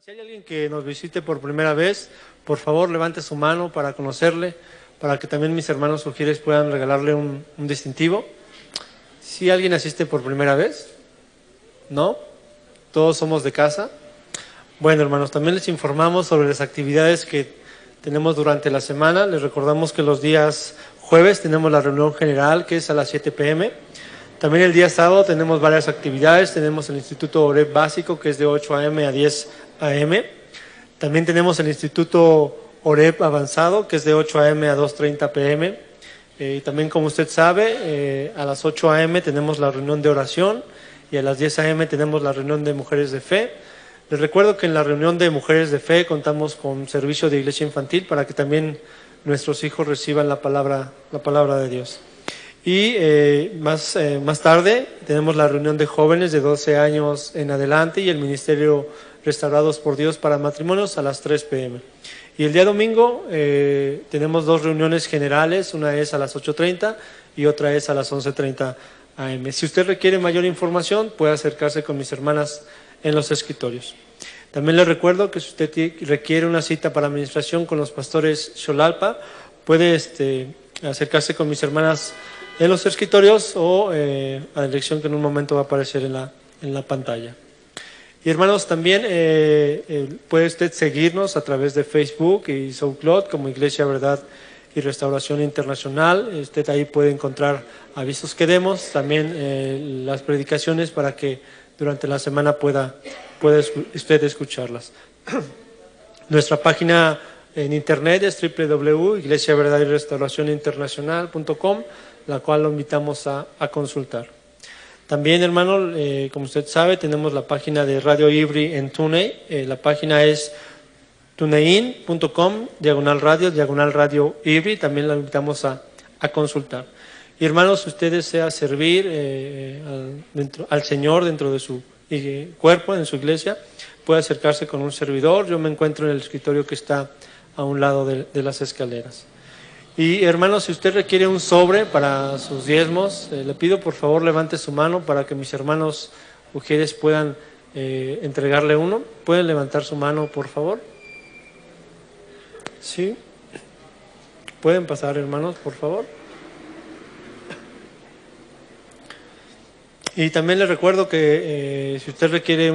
Si hay alguien que nos visite por primera vez, por favor levante su mano para conocerle, para que también mis hermanos Ujieres puedan regalarle un distintivo. Si alguien asiste por primera vez, ¿no? Todos somos de casa. Bueno, hermanos, también les informamos sobre las actividades que tenemos durante la semana. Les recordamos que los días jueves tenemos la reunión general, que es a las 7 p.m. También el día sábado tenemos varias actividades. Tenemos el Instituto OREP básico, que es de 8 a.m. a 10 a.m. También tenemos el Instituto OREP avanzado, que es de 8 a.m. a 2:30 p.m. También, como usted sabe, a las 8 a.m. tenemos la reunión de oración y a las 10 a.m. tenemos la reunión de mujeres de fe. Les recuerdo que en la reunión de mujeres de fe contamos con servicio de iglesia infantil para que también nuestros hijos reciban la palabra de Dios. Y más tarde tenemos la reunión de jóvenes de 12 años en adelante y el ministerio Restaurados por Dios para matrimonios a las 3 p.m. Y el día domingo tenemos dos reuniones generales, una es a las 8:30 y otra es a las 11:30 a.m. Si usted requiere mayor información, puede acercarse con mis hermanas en los escritorios. También les recuerdo que si usted requiere una cita para administración con los pastores Xolalpa, puede acercarse con mis hermanas en los escritorios o a la dirección que en un momento va a aparecer en la pantalla. Y hermanos, también puede usted seguirnos a través de Facebook y SoundCloud como Iglesia Verdad y Restauración Internacional. Usted ahí puede encontrar avisos que demos, también las predicaciones para que durante la semana pueda usted escucharlas. Nuestra página en internet es www.iglesiaverdadyrestauracioninternacional.com, la cual lo invitamos a consultar. También, hermano, como usted sabe, tenemos la página de Radio Ibri en TuneIn. La página es tunein.com, /radio Ibri. También la invitamos a consultar. Y hermanos, si usted desea servir al Señor dentro de su cuerpo, en su iglesia, puede acercarse con un servidor. Yo me encuentro en el escritorio que está a un lado de las escaleras. Y hermanos, si usted requiere un sobre para sus diezmos, le pido por favor levante su mano para que mis hermanos Ujieres puedan entregarle uno. ¿Pueden levantar su mano, por favor? ¿Sí? ¿Pueden pasar, hermanos, por favor? Y también les recuerdo que si usted requiere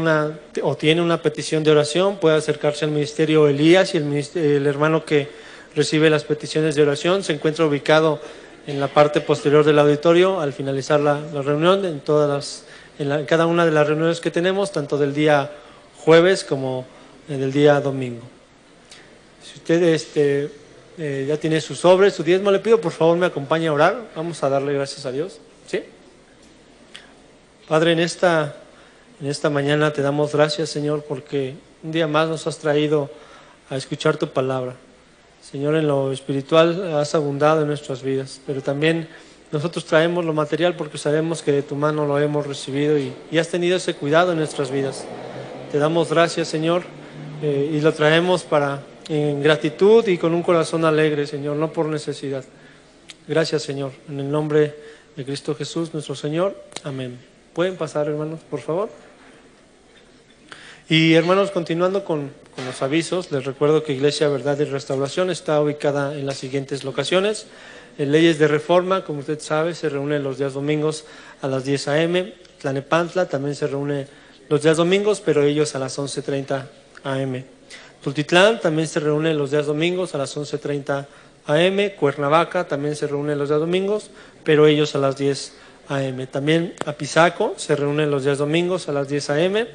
o tiene una petición de oración, puede acercarse al Ministerio Elías, y el hermano que recibe las peticiones de oración se encuentra ubicado en la parte posterior del auditorio al finalizar la reunión, en cada una de las reuniones que tenemos, tanto del día jueves como del día domingo. Si usted ya tiene su sobre, su diezmo, le pido por favor me acompañe a orar. Vamos a darle gracias a Dios. ¿Sí? Padre, en esta mañana te damos gracias, Señor, porque un día más nos has traído a escuchar tu palabra. Señor, en lo espiritual has abundado en nuestras vidas, pero también nosotros traemos lo material porque sabemos que de tu mano lo hemos recibido y has tenido ese cuidado en nuestras vidas. Te damos gracias, Señor, y lo traemos en gratitud y con un corazón alegre, Señor, no por necesidad. Gracias, Señor, en el nombre de Cristo Jesús, nuestro Señor. Amén. ¿Pueden pasar, hermanos, por favor? Y hermanos, continuando con los avisos, les recuerdo que Iglesia Verdad y Restauración está ubicada en las siguientes locaciones. En Leyes de Reforma, como usted sabe, se reúne los días domingos a las 10 a.m. Tlanepantla también se reúne los días domingos, pero ellos a las 11:30 a.m. Tultitlán también se reúne los días domingos a las 11:30 a.m. Cuernavaca también se reúne los días domingos, pero ellos a las 10 a.m. También Apizaco se reúne los días domingos a las 10 a.m.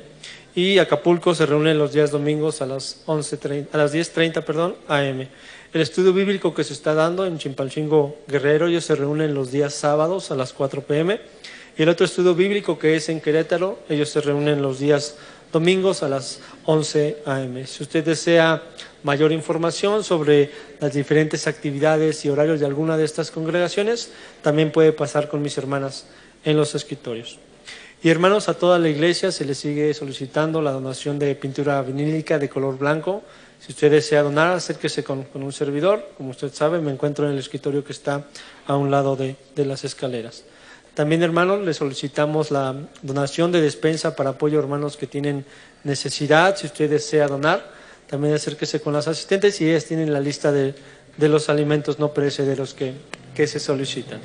y Acapulco se reúne los días domingos a las 10:30 a.m. El estudio bíblico que se está dando en Chimpalchingo, Guerrero, ellos se reúnen los días sábados a las 4 p.m. Y el otro estudio bíblico que es en Querétaro, ellos se reúnen los días domingos a las 11 a.m. Si usted desea mayor información sobre las diferentes actividades y horarios de alguna de estas congregaciones, también puede pasar con mis hermanas en los escritorios. Y hermanos, a toda la iglesia se le sigue solicitando la donación de pintura vinílica de color blanco. Si usted desea donar, acérquese con un servidor. Como usted sabe, me encuentro en el escritorio que está a un lado de las escaleras. También, hermanos, les solicitamos la donación de despensa para apoyo a hermanos que tienen necesidad. Si usted desea donar, también acérquese con las asistentes y ellas tienen la lista de los alimentos no perecederos que se solicitan.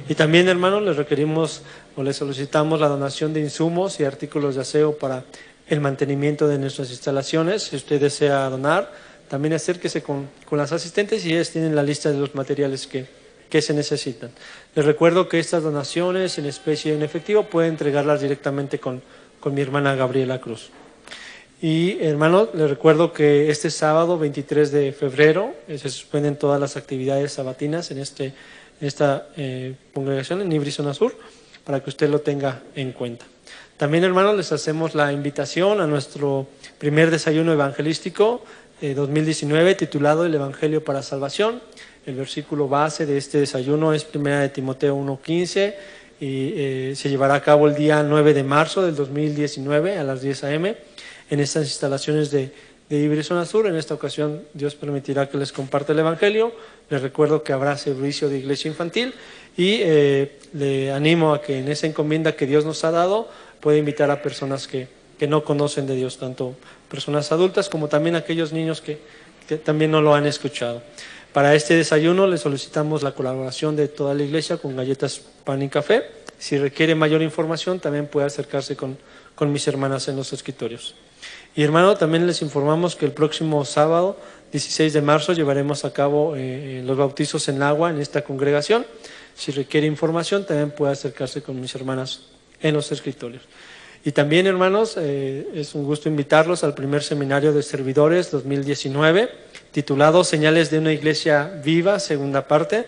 Y también, hermanos, les requerimos o les solicitamos la donación de insumos y artículos de aseo para el mantenimiento de nuestras instalaciones. Si usted desea donar, también acérquese con las asistentes y ellas tienen la lista de los materiales que se necesitan. Les recuerdo que estas donaciones en especie y en efectivo pueden entregarlas directamente con mi hermana Gabriela Cruz. Y hermanos, les recuerdo que este sábado 23 de febrero se suspenden todas las actividades sabatinas en esta congregación en Ibri Zona Sur, para que usted lo tenga en cuenta. También, hermanos, les hacemos la invitación a nuestro primer desayuno evangelístico 2019 titulado El Evangelio para Salvación. El versículo base de este desayuno es 1 Timoteo 1:15 y se llevará a cabo el día 9 de marzo del 2019 a las 10 a.m. en estas instalaciones de Ibri Zona Sur. En esta ocasión Dios permitirá que les comparta el Evangelio. Les recuerdo que habrá servicio de iglesia infantil y le animo a que en esa encomienda que Dios nos ha dado pueda invitar a personas que no conocen de Dios, tanto personas adultas como también aquellos niños que también no lo han escuchado. Para este desayuno le solicitamos la colaboración de toda la iglesia con galletas, pan y café. Si requiere mayor información también puede acercarse con mis hermanas en los escritorios. Y hermano, también les informamos que el próximo sábado 16 de marzo llevaremos a cabo los bautizos en agua en esta congregación. Si requiere información también puede acercarse con mis hermanas en los escritorios. Y también, hermanos, es un gusto invitarlos al primer seminario de servidores 2019 titulado Señales de una Iglesia Viva, segunda parte.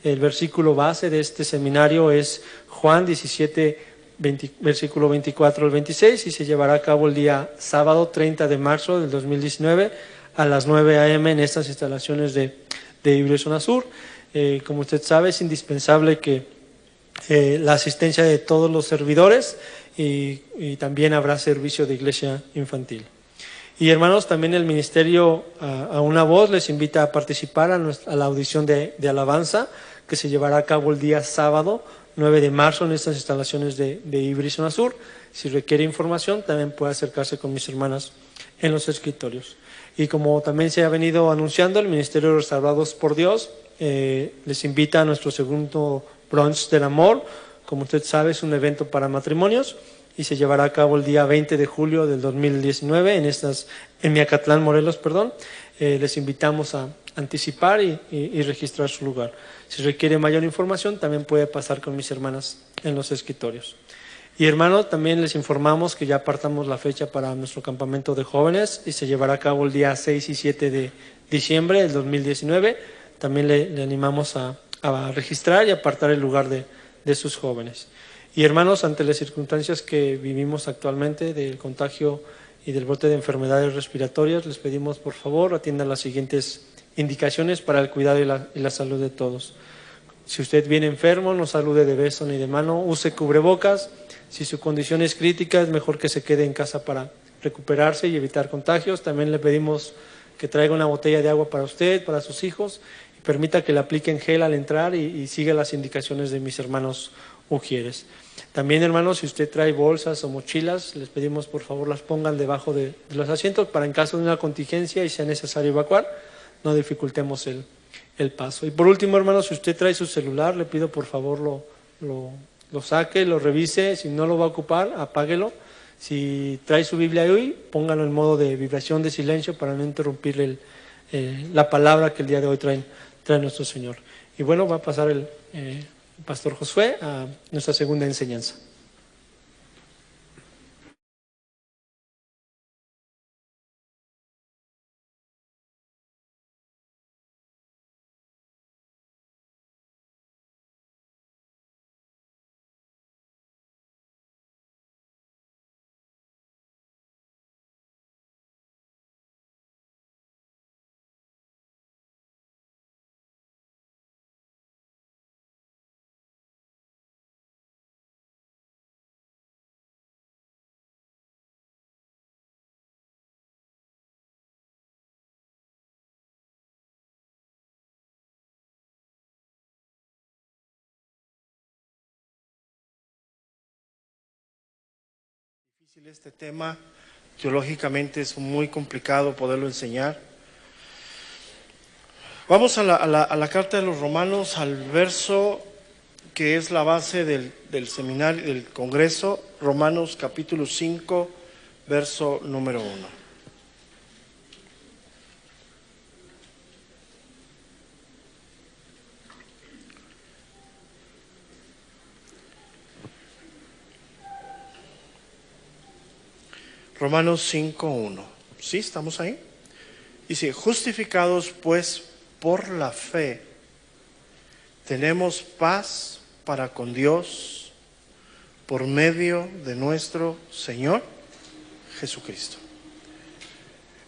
El versículo base de este seminario es Juan 17, versículo 24 al 26 y se llevará a cabo el día sábado 30 de marzo del 2019 a las 9 a.m. en estas instalaciones de Ibri Zona Sur. Como usted sabe, es indispensable que la asistencia de todos los servidores y también habrá servicio de iglesia infantil. Y hermanos, también el ministerio a una voz les invita a participar a la audición de alabanza que se llevará a cabo el día sábado 9 de marzo en estas instalaciones de Ibri Zona Sur. Si requiere información también puede acercarse con mis hermanas en los escritorios. Y como también se ha venido anunciando, el Ministerio de Restaurados por Dios les invita a nuestro segundo brunch del amor. Como usted sabe, es un evento para matrimonios y se llevará a cabo el día 20 de julio del 2019 en Miacatlán, Morelos, les invitamos a anticipar y registrar su lugar. Si requiere mayor información, también puede pasar con mis hermanas en los escritorios. Y hermanos, también les informamos que ya apartamos la fecha para nuestro campamento de jóvenes y se llevará a cabo el día 6 y 7 de diciembre del 2019. También le animamos a registrar y apartar el lugar de sus jóvenes. Y hermanos, ante las circunstancias que vivimos actualmente del contagio y del brote de enfermedades respiratorias, les pedimos por favor atiendan las siguientes indicaciones para el cuidado y la salud de todos. Si usted viene enfermo, no salude de beso ni de mano, use cubrebocas. Si su condición es crítica, es mejor que se quede en casa para recuperarse y evitar contagios. También le pedimos que traiga una botella de agua para usted, para sus hijos, y permita que le apliquen gel al entrar y siga las indicaciones de mis hermanos ujieres. También, hermanos, si usted trae bolsas o mochilas, les pedimos por favor las pongan debajo de los asientos para en caso de una contingencia y sea necesario evacuar, no dificultemos el paso. Y por último, hermanos, si usted trae su celular, le pido por favor lo saque, lo revise. Si no lo va a ocupar, apáguelo. Si trae su Biblia hoy, póngalo en modo de vibración de silencio para no interrumpir la palabra que el día de hoy trae nuestro Señor. Y bueno, va a pasar el Pastor Josué a nuestra segunda enseñanza. difícil este tema, teológicamente es muy complicado poderlo enseñar. Vamos a la carta de los Romanos, al verso que es la base del seminario, del congreso, Romanos capítulo 5, verso número 1. Romanos 5:1. ¿Sí? ¿Estamos ahí? Dice, justificados pues por la fe, tenemos paz para con Dios por medio de nuestro Señor Jesucristo.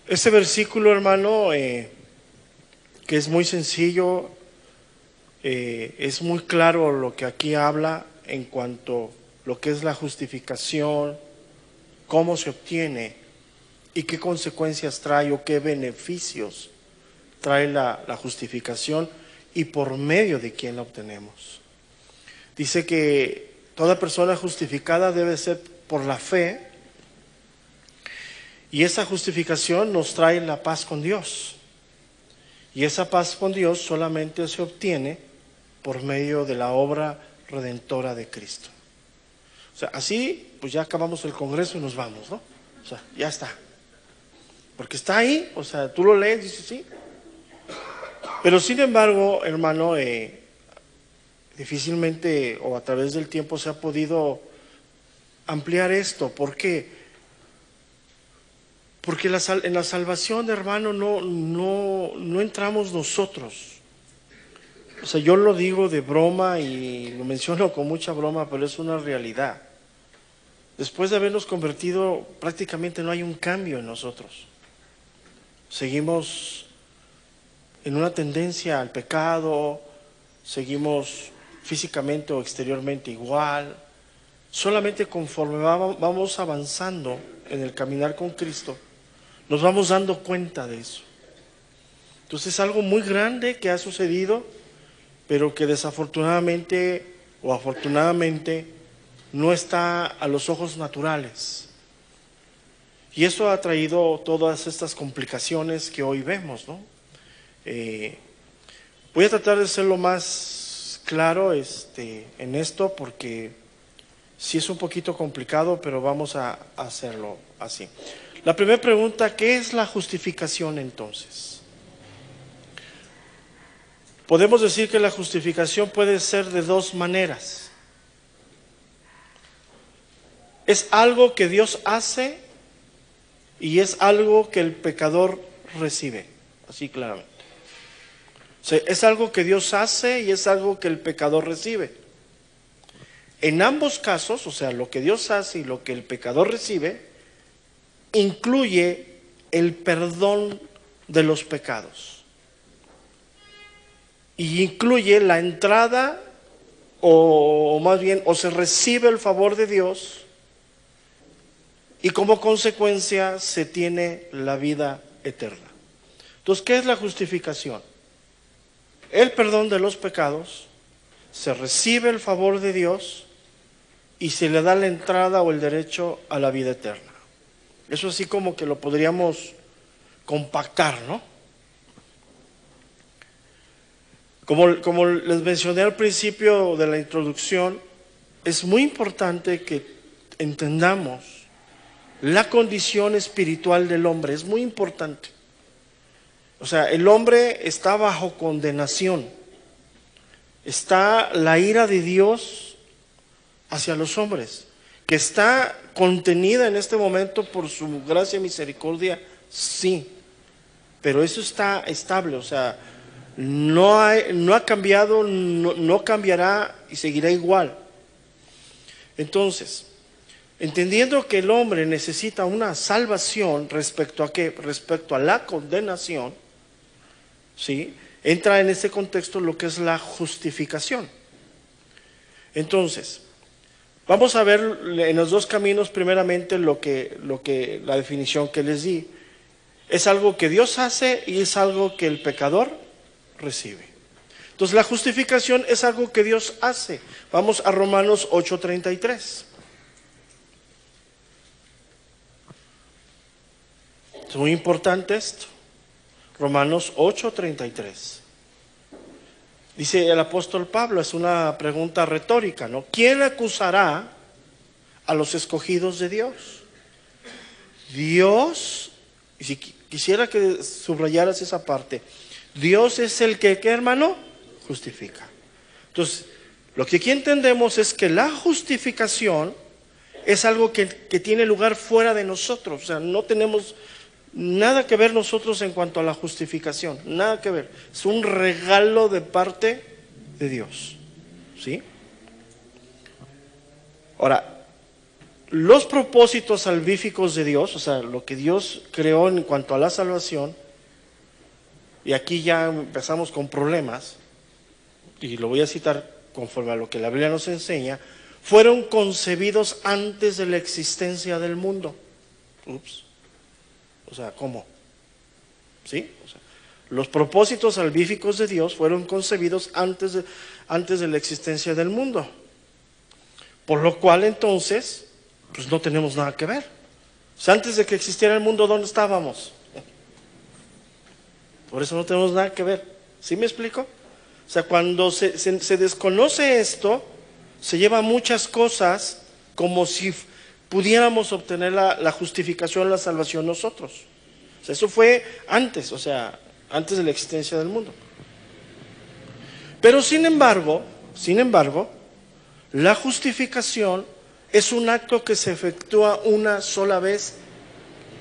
Este versículo, hermano, que es muy sencillo, es muy claro lo que aquí habla en cuanto a lo que es la justificación, cómo se obtiene y qué consecuencias trae o qué beneficios trae la justificación y por medio de quién la obtenemos. Dice que toda persona justificada debe ser por la fe y esa justificación nos trae la paz con Dios. Y esa paz con Dios solamente se obtiene por medio de la obra redentora de Cristo. O sea, así pues ya acabamos el congreso y nos vamos, ¿no? O sea, ya está. Porque está ahí, o sea, tú lo lees y dices sí. Pero sin embargo, hermano, difícilmente o a través del tiempo se ha podido ampliar esto. ¿Por qué? Porque en la salvación, hermano, no entramos nosotros. O sea, yo lo digo de broma y lo menciono con mucha broma, pero es una realidad. Después de habernos convertido, prácticamente no hay un cambio en nosotros. Seguimos en una tendencia al pecado, seguimos físicamente o exteriormente igual. Solamente conforme vamos avanzando en el caminar con Cristo, nos vamos dando cuenta de eso. Entonces es algo muy grande que ha sucedido, pero que desafortunadamente o afortunadamente no está a los ojos naturales. Y eso ha traído todas estas complicaciones que hoy vemos, ¿no? Voy a tratar de ser lo más claro en esto porque sí es un poquito complicado, pero vamos a hacerlo así. La primera pregunta, ¿qué es la justificación entonces? Podemos decir que la justificación puede ser de dos maneras. Es algo que Dios hace y es algo que el pecador recibe, así claramente. O sea, es algo que Dios hace y es algo que el pecador recibe. En ambos casos, o sea, lo que Dios hace y lo que el pecador recibe, incluye el perdón de los pecados. Y incluye la entrada, o más bien, o se recibe el favor de Dios, y como consecuencia se tiene la vida eterna. Entonces, ¿qué es la justificación? El perdón de los pecados, se recibe el favor de Dios y se le da la entrada o el derecho a la vida eterna. Eso así como que lo podríamos compactar, ¿no? Como les mencioné al principio de la introducción, es muy importante que entendamos la condición espiritual del hombre, es muy importante. O sea, el hombre está bajo condenación. Está la ira de Dios hacia los hombres, que está contenida en este momento por su gracia y misericordia, sí. Pero eso está estable, o sea, no ha cambiado, no cambiará y seguirá igual. Entonces, entendiendo que el hombre necesita una salvación respecto a qué, respecto a la condenación, ¿sí? Entra en este contexto lo que es la justificación. Entonces, vamos a ver en los dos caminos primeramente lo que la definición que les di. Es algo que Dios hace y es algo que el pecador recibe. Entonces la justificación es algo que Dios hace. Vamos a Romanos 8:33. Es muy importante esto. Romanos 8:33. Dice el apóstol Pablo, es una pregunta retórica, ¿no? ¿Quién acusará a los escogidos de Dios? Dios, y si quisiera que subrayaras esa parte, Dios es el que, ¿qué, hermano? Justifica. Entonces, lo que aquí entendemos es que la justificación es algo que tiene lugar fuera de nosotros. O sea, no tenemos nada que ver nosotros en cuanto a la justificación. Nada que ver. Es un regalo de parte de Dios. ¿Sí? Ahora, los propósitos salvíficos de Dios, o sea, lo que Dios creó en cuanto a la salvación, y aquí ya empezamos con problemas, y lo voy a citar conforme a lo que la Biblia nos enseña, fueron concebidos antes de la existencia del mundo. Ups. O sea, ¿cómo? ¿Sí? O sea, los propósitos salvíficos de Dios fueron concebidos antes de la existencia del mundo. Por lo cual entonces, pues no tenemos nada que ver. O sea, antes de que existiera el mundo, ¿dónde estábamos? Por eso no tenemos nada que ver. ¿Sí me explico? O sea, cuando se desconoce esto, se lleva muchas cosas como si pudiéramos obtener la justificación, la salvación nosotros. O sea, eso fue antes, o sea, antes de la existencia del mundo. Pero sin embargo, la justificación es un acto que se efectúa una sola vez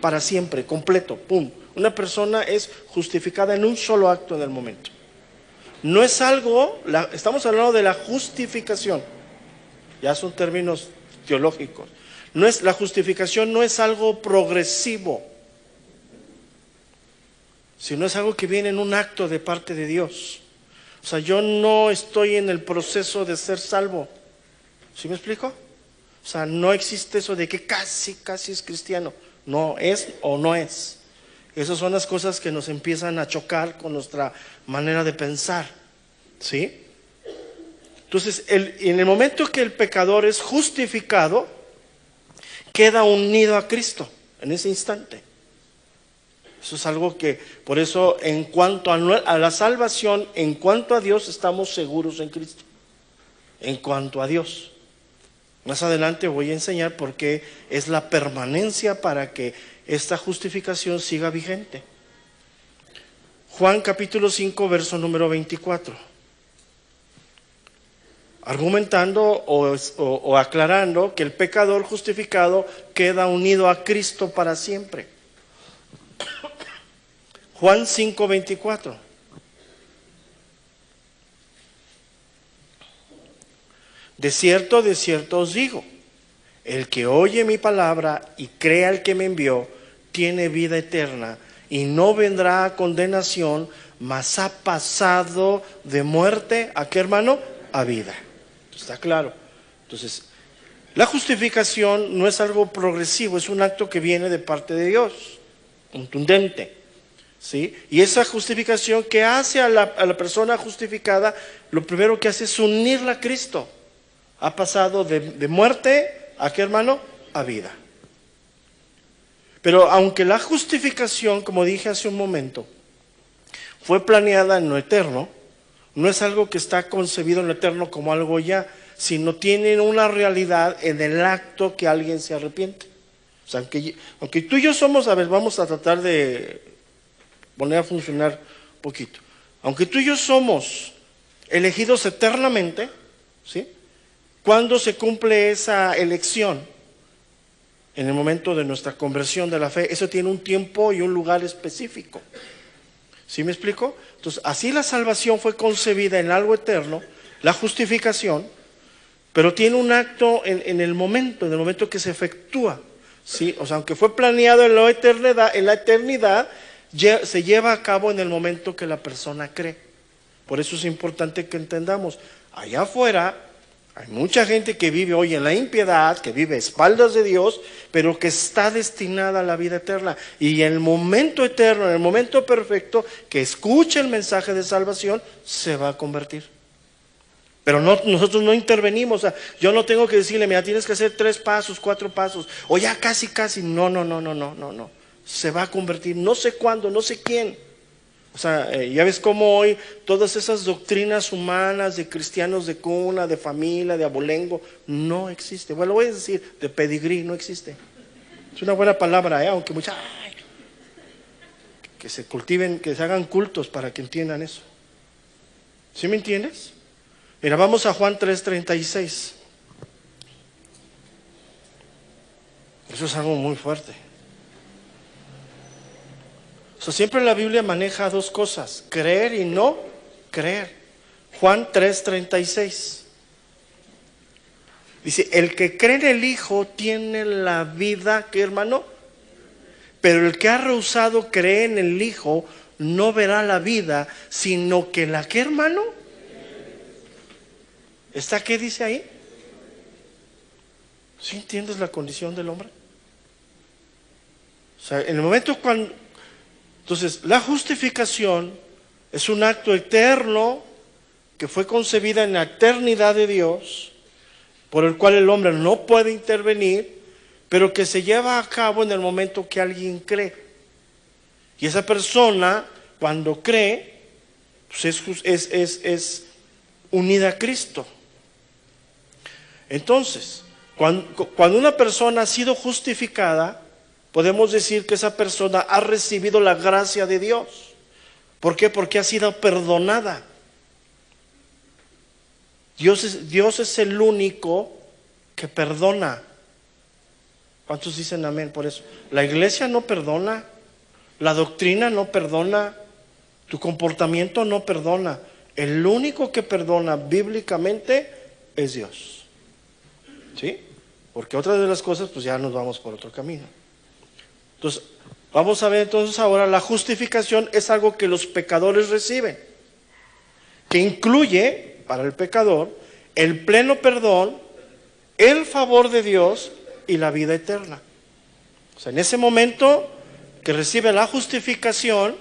para siempre, completo, pum. Una persona es justificada en un solo acto en el momento. No es algo, estamos hablando de la justificación, ya son términos teológicos. La justificación no es algo progresivo, sino es algo que viene en un acto de parte de Dios. O sea, yo no estoy en el proceso de ser salvo. ¿Sí me explico? O sea, no existe eso de que casi es cristiano. No es o no es. Esas son las cosas que nos empiezan a chocar con nuestra manera de pensar. ¿Sí? Entonces, en el momento que el pecador es justificado, queda unido a Cristo en ese instante. Eso es algo que, por eso, en cuanto a la salvación, en cuanto a Dios, estamos seguros en Cristo. En cuanto a Dios. Más adelante voy a enseñar por qué es la permanencia para que esta justificación siga vigente. Juan capítulo 5, verso número 24. Argumentando o aclarando que el pecador justificado queda unido a Cristo para siempre. Juan 5, 24. De cierto os digo, el que oye mi palabra y crea al que me envió, tiene vida eterna y no vendrá a condenación, mas ha pasado de muerte, ¿a qué, hermano? A vida. ¿Está claro? Entonces, la justificación no es algo progresivo, es un acto que viene de parte de Dios, contundente. ¿Sí? Y esa justificación que hace a la persona justificada, lo primero que hace es unirla a Cristo. Ha pasado de muerte, ¿a qué, hermano? A vida. Pero aunque la justificación, como dije hace un momento, fue planeada en lo eterno, no es algo que está concebido en lo eterno como algo ya, sino tiene una realidad en el acto que alguien se arrepiente. O sea, aunque tú y yo somos, a ver, vamos a tratar de poner a funcionar un poquito. Aunque tú y yo somos elegidos eternamente, ¿sí? ¿Cuándo se cumple esa elección? En el momento de nuestra conversión de la fe. Eso tiene un tiempo y un lugar específico. ¿Sí me explico? Entonces, así la salvación fue concebida en algo eterno, la justificación, pero tiene un acto en el momento que se efectúa. ¿Sí? O sea, aunque fue planeado en la eternidad, se lleva a cabo en el momento que la persona cree. Por eso es importante que entendamos, allá afuera hay mucha gente que vive hoy en la impiedad, que vive a espaldas de Dios, pero que está destinada a la vida eterna. Y en el momento eterno, en el momento perfecto, que escuche el mensaje de salvación, se va a convertir. Pero nosotros no intervenimos. O sea, yo no tengo que decirle, mira, tienes que hacer 3 pasos, 4 pasos, o ya casi. No. se va a convertir, no sé cuándo, no sé quién. O sea, ya ves cómo hoy todas esas doctrinas humanas de cristianos de cuna, de familia, de abolengo, no existe. Bueno, lo voy a decir, de pedigrí, no existe. Es una buena palabra, aunque muchas, que se cultiven, que se hagan cultos para que entiendan eso. ¿Sí me entiendes? Mira, vamos a Juan 3:36. Eso es algo muy fuerte. O sea, siempre la Biblia maneja dos cosas, creer y no creer. Juan 3:36. Dice, el que cree en el Hijo tiene la vida, ¿qué hermano? Pero el que ha rehusado creer en el Hijo no verá la vida, sino que la, ¿qué hermano? ¿Está qué dice ahí? ¿Sí entiendes la condición del hombre? O sea, en el momento cuando... Entonces, la justificación es un acto eterno que fue concebida en la eternidad de Dios, por el cual el hombre no puede intervenir, pero que se lleva a cabo en el momento que alguien cree. Y esa persona, cuando cree, pues es unida a Cristo. Entonces, cuando una persona ha sido justificada, podemos decir que esa persona ha recibido la gracia de Dios. ¿Por qué? Porque ha sido perdonada. Dios es el único que perdona. ¿Cuántos dicen amén por eso? La iglesia no perdona, la doctrina no perdona, tu comportamiento no perdona. El único que perdona bíblicamente es Dios. ¿Sí? Porque otras de las cosas pues ya nos vamos por otro camino. Entonces, vamos a ver entonces ahora, la justificación es algo que los pecadores reciben, que incluye para el pecador el pleno perdón, el favor de Dios y la vida eterna. O sea, en ese momento que recibe la justificación,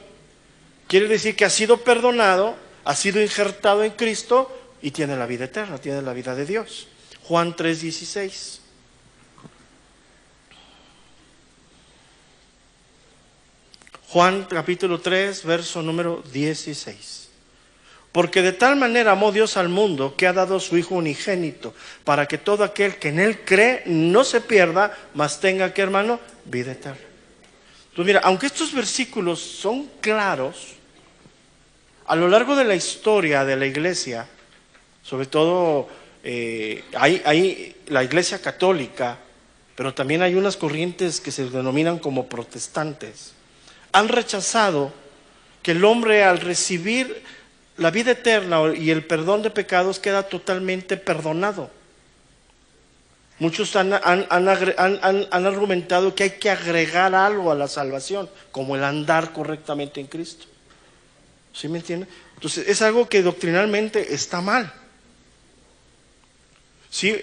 quiere decir que ha sido perdonado, ha sido injertado en Cristo y tiene la vida eterna, tiene la vida de Dios. Juan 3:16. Juan capítulo 3, verso número 16. Porque de tal manera amó Dios al mundo que ha dado a su Hijo unigénito, para que todo aquel que en Él cree no se pierda, mas tenga, ¿qué hermano? Vida eterna. Entonces mira, aunque estos versículos son claros, a lo largo de la historia de la iglesia, sobre todo hay la iglesia católica, pero también hay unas corrientes que se denominan como protestantes, han rechazado que el hombre al recibir la vida eterna y el perdón de pecados queda totalmente perdonado. Muchos han argumentado que hay que agregar algo a la salvación, como el andar correctamente en Cristo. ¿Sí me entienden? Entonces es algo que doctrinalmente está mal. ¿Sí?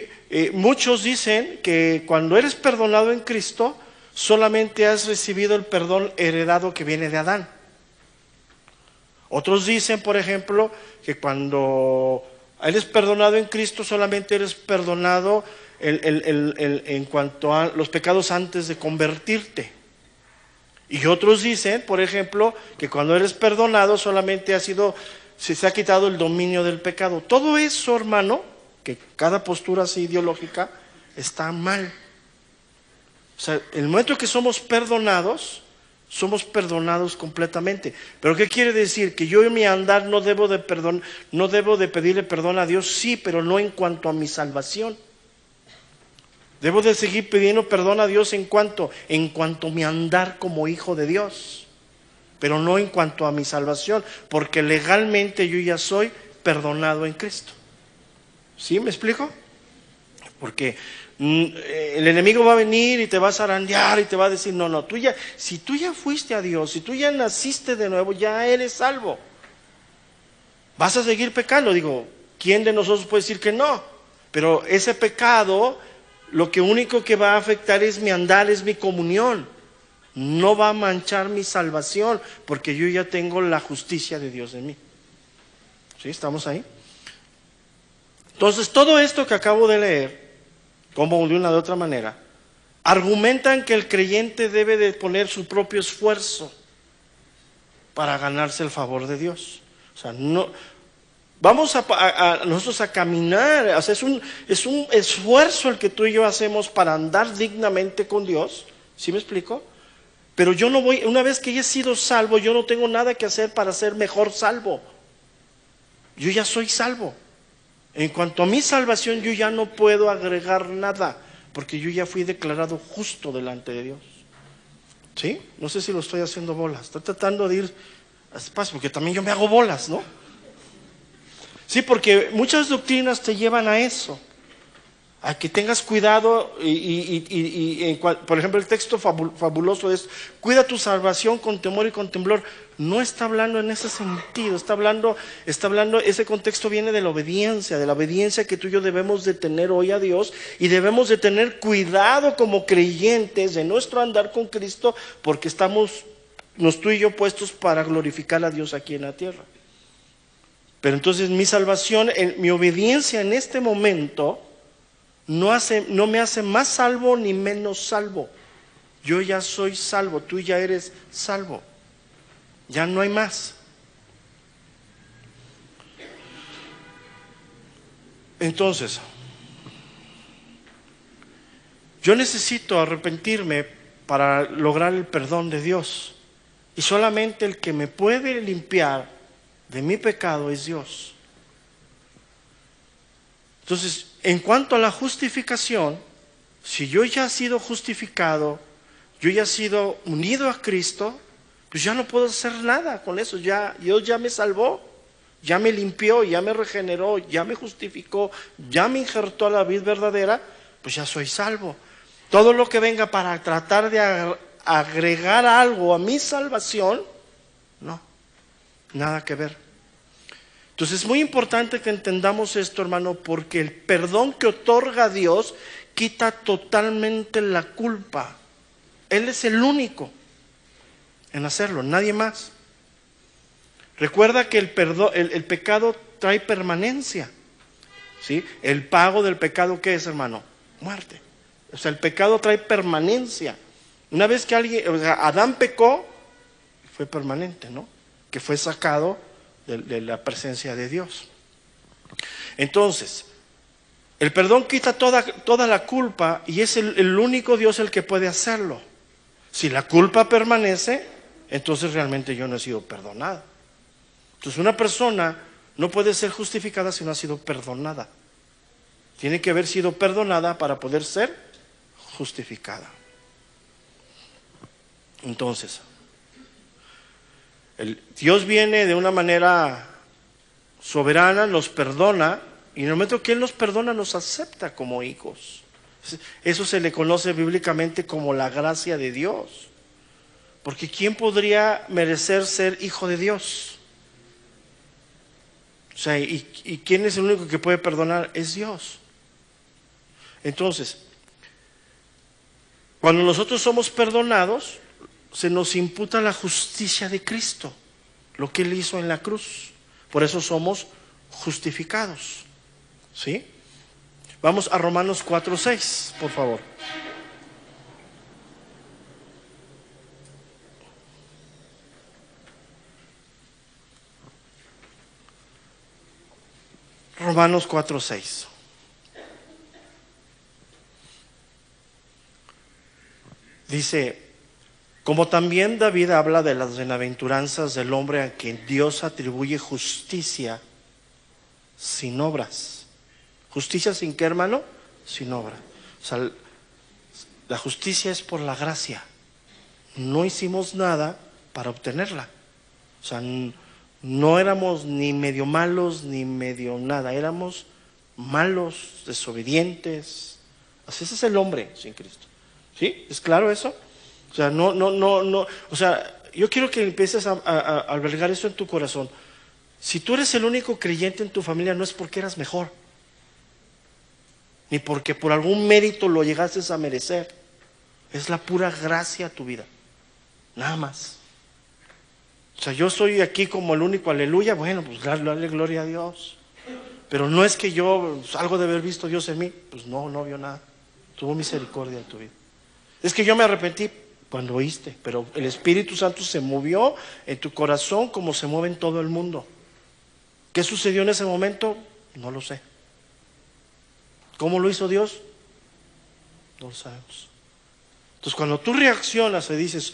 Muchos dicen que cuando eres perdonado en Cristo, solamente has recibido el perdón heredado que viene de Adán. Otros dicen, por ejemplo, que cuando eres perdonado en Cristo, solamente eres perdonado en cuanto a los pecados antes de convertirte. Y otros dicen, por ejemplo, que cuando eres perdonado solamente se ha quitado el dominio del pecado. Todo eso, hermano, que cada postura así ideológica está mal. O sea, en el momento que somos perdonados completamente. ¿Pero qué quiere decir? Que yo en mi andar no debo de pedirle perdón a Dios, sí, pero no en cuanto a mi salvación. Debo de seguir pidiendo perdón a Dios en cuanto a mi andar como hijo de Dios, pero no en cuanto a mi salvación, porque legalmente yo ya soy perdonado en Cristo. ¿Sí me explico? Porque el enemigo va a venir y te va a zarandear y te va a decir, no, si tú ya fuiste a Dios, si tú ya naciste de nuevo, ya eres salvo. ¿Vas a seguir pecando? Digo, ¿quién de nosotros puede decir que no? Pero ese pecado, lo único que va a afectar es mi andar, es mi comunión. No va a manchar mi salvación, porque yo ya tengo la justicia de Dios en mí. ¿Sí? ¿Estamos ahí? Entonces, todo esto que acabo de leer, como de una de otra manera, argumentan que el creyente debe de poner su propio esfuerzo para ganarse el favor de Dios. O sea, no vamos nosotros a caminar. O sea, es un esfuerzo el que tú y yo hacemos para andar dignamente con Dios. ¿Sí me explico? Pero yo no voy, una vez que ya he sido salvo, yo no tengo nada que hacer para ser mejor salvo. Yo ya soy salvo. En cuanto a mi salvación, yo ya no puedo agregar nada, porque yo ya fui declarado justo delante de Dios. ¿Sí? No sé si lo estoy haciendo bolas. Estoy tratando de ir despacio, porque también yo me hago bolas, ¿no? Sí, porque muchas doctrinas te llevan a eso, a que tengas cuidado por ejemplo, el texto fabuloso es: cuida tu salvación con temor y con temblor. No está hablando en ese sentido, está hablando, ese contexto viene de la obediencia que tú y yo debemos de tener hoy a Dios, y debemos de tener cuidado como creyentes de nuestro andar con Cristo, porque estamos tú y yo puestos para glorificar a Dios aquí en la tierra. Pero entonces mi salvación, mi obediencia en este momento no me hace más salvo ni menos salvo. Yo ya soy salvo, tú ya eres salvo. Ya no hay más. Entonces, yo necesito arrepentirme para lograr el perdón de Dios. Y solamente el que me puede limpiar de mi pecado es Dios. Entonces, en cuanto a la justificación, si yo ya he sido justificado, yo ya he sido unido a Cristo, pues ya no puedo hacer nada con eso. Dios ya me salvó, ya me limpió, ya me regeneró, ya me justificó, ya me injertó a la vida verdadera, pues ya soy salvo. Todo lo que venga para tratar de agregar algo a mi salvación, no, nada que ver. Entonces es muy importante que entendamos esto, hermano, porque el perdón que otorga Dios quita totalmente la culpa. Él es el único en hacerlo, nadie más. Recuerda que el pecado trae permanencia, ¿sí? El pago del pecado, ¿qué es, hermano? Muerte. O sea, el pecado trae permanencia. Una vez que Adán pecó, fue permanente, ¿no? Que fue sacado de la presencia de Dios. Entonces, el perdón quita toda la culpa, y es el único Dios el que puede hacerlo. Si la culpa permanece, entonces realmente yo no he sido perdonado. Entonces una persona no puede ser justificada si no ha sido perdonada. Tiene que haber sido perdonada para poder ser justificada. Entonces, Dios viene de una manera soberana, nos perdona, y en el momento que Él nos perdona, nos acepta como hijos. Eso se le conoce bíblicamente como la gracia de Dios. Porque ¿quién podría merecer ser hijo de Dios? O sea, ¿y quién es el único que puede perdonar? Es Dios. Entonces, cuando nosotros somos perdonados, se nos imputa la justicia de Cristo, lo que Él hizo en la cruz. Por eso somos justificados. ¿Sí? Vamos a Romanos 4:6, por favor. Romanos 4:6. Dice: como también David habla de las bienaventuranzas del hombre a quien Dios atribuye justicia sin obras. ¿Justicia sin qué, hermano? Sin obra. O sea, la justicia es por la gracia. No hicimos nada para obtenerla. O sea, no éramos ni medio malos ni medio nada. Éramos malos, desobedientes. Así es el hombre sin Cristo. ¿Sí? ¿Es claro eso? O sea, no. O sea, yo quiero que empieces a albergar eso en tu corazón. Si tú eres el único creyente en tu familia, no es porque eras mejor, ni porque por algún mérito lo llegaste a merecer. Es la pura gracia a tu vida, nada más. O sea, yo estoy aquí como el único aleluya. Bueno, pues dale gloria a Dios. Pero no es que algo de haber visto Dios en mí. Pues no vio nada. Tuvo misericordia en tu vida. Es que yo me arrepentí cuando oíste, pero el Espíritu Santo se movió en tu corazón como se mueve en todo el mundo. ¿Qué sucedió en ese momento? No lo sé. ¿Cómo lo hizo Dios? No lo sabemos. Entonces, cuando tú reaccionas y dices,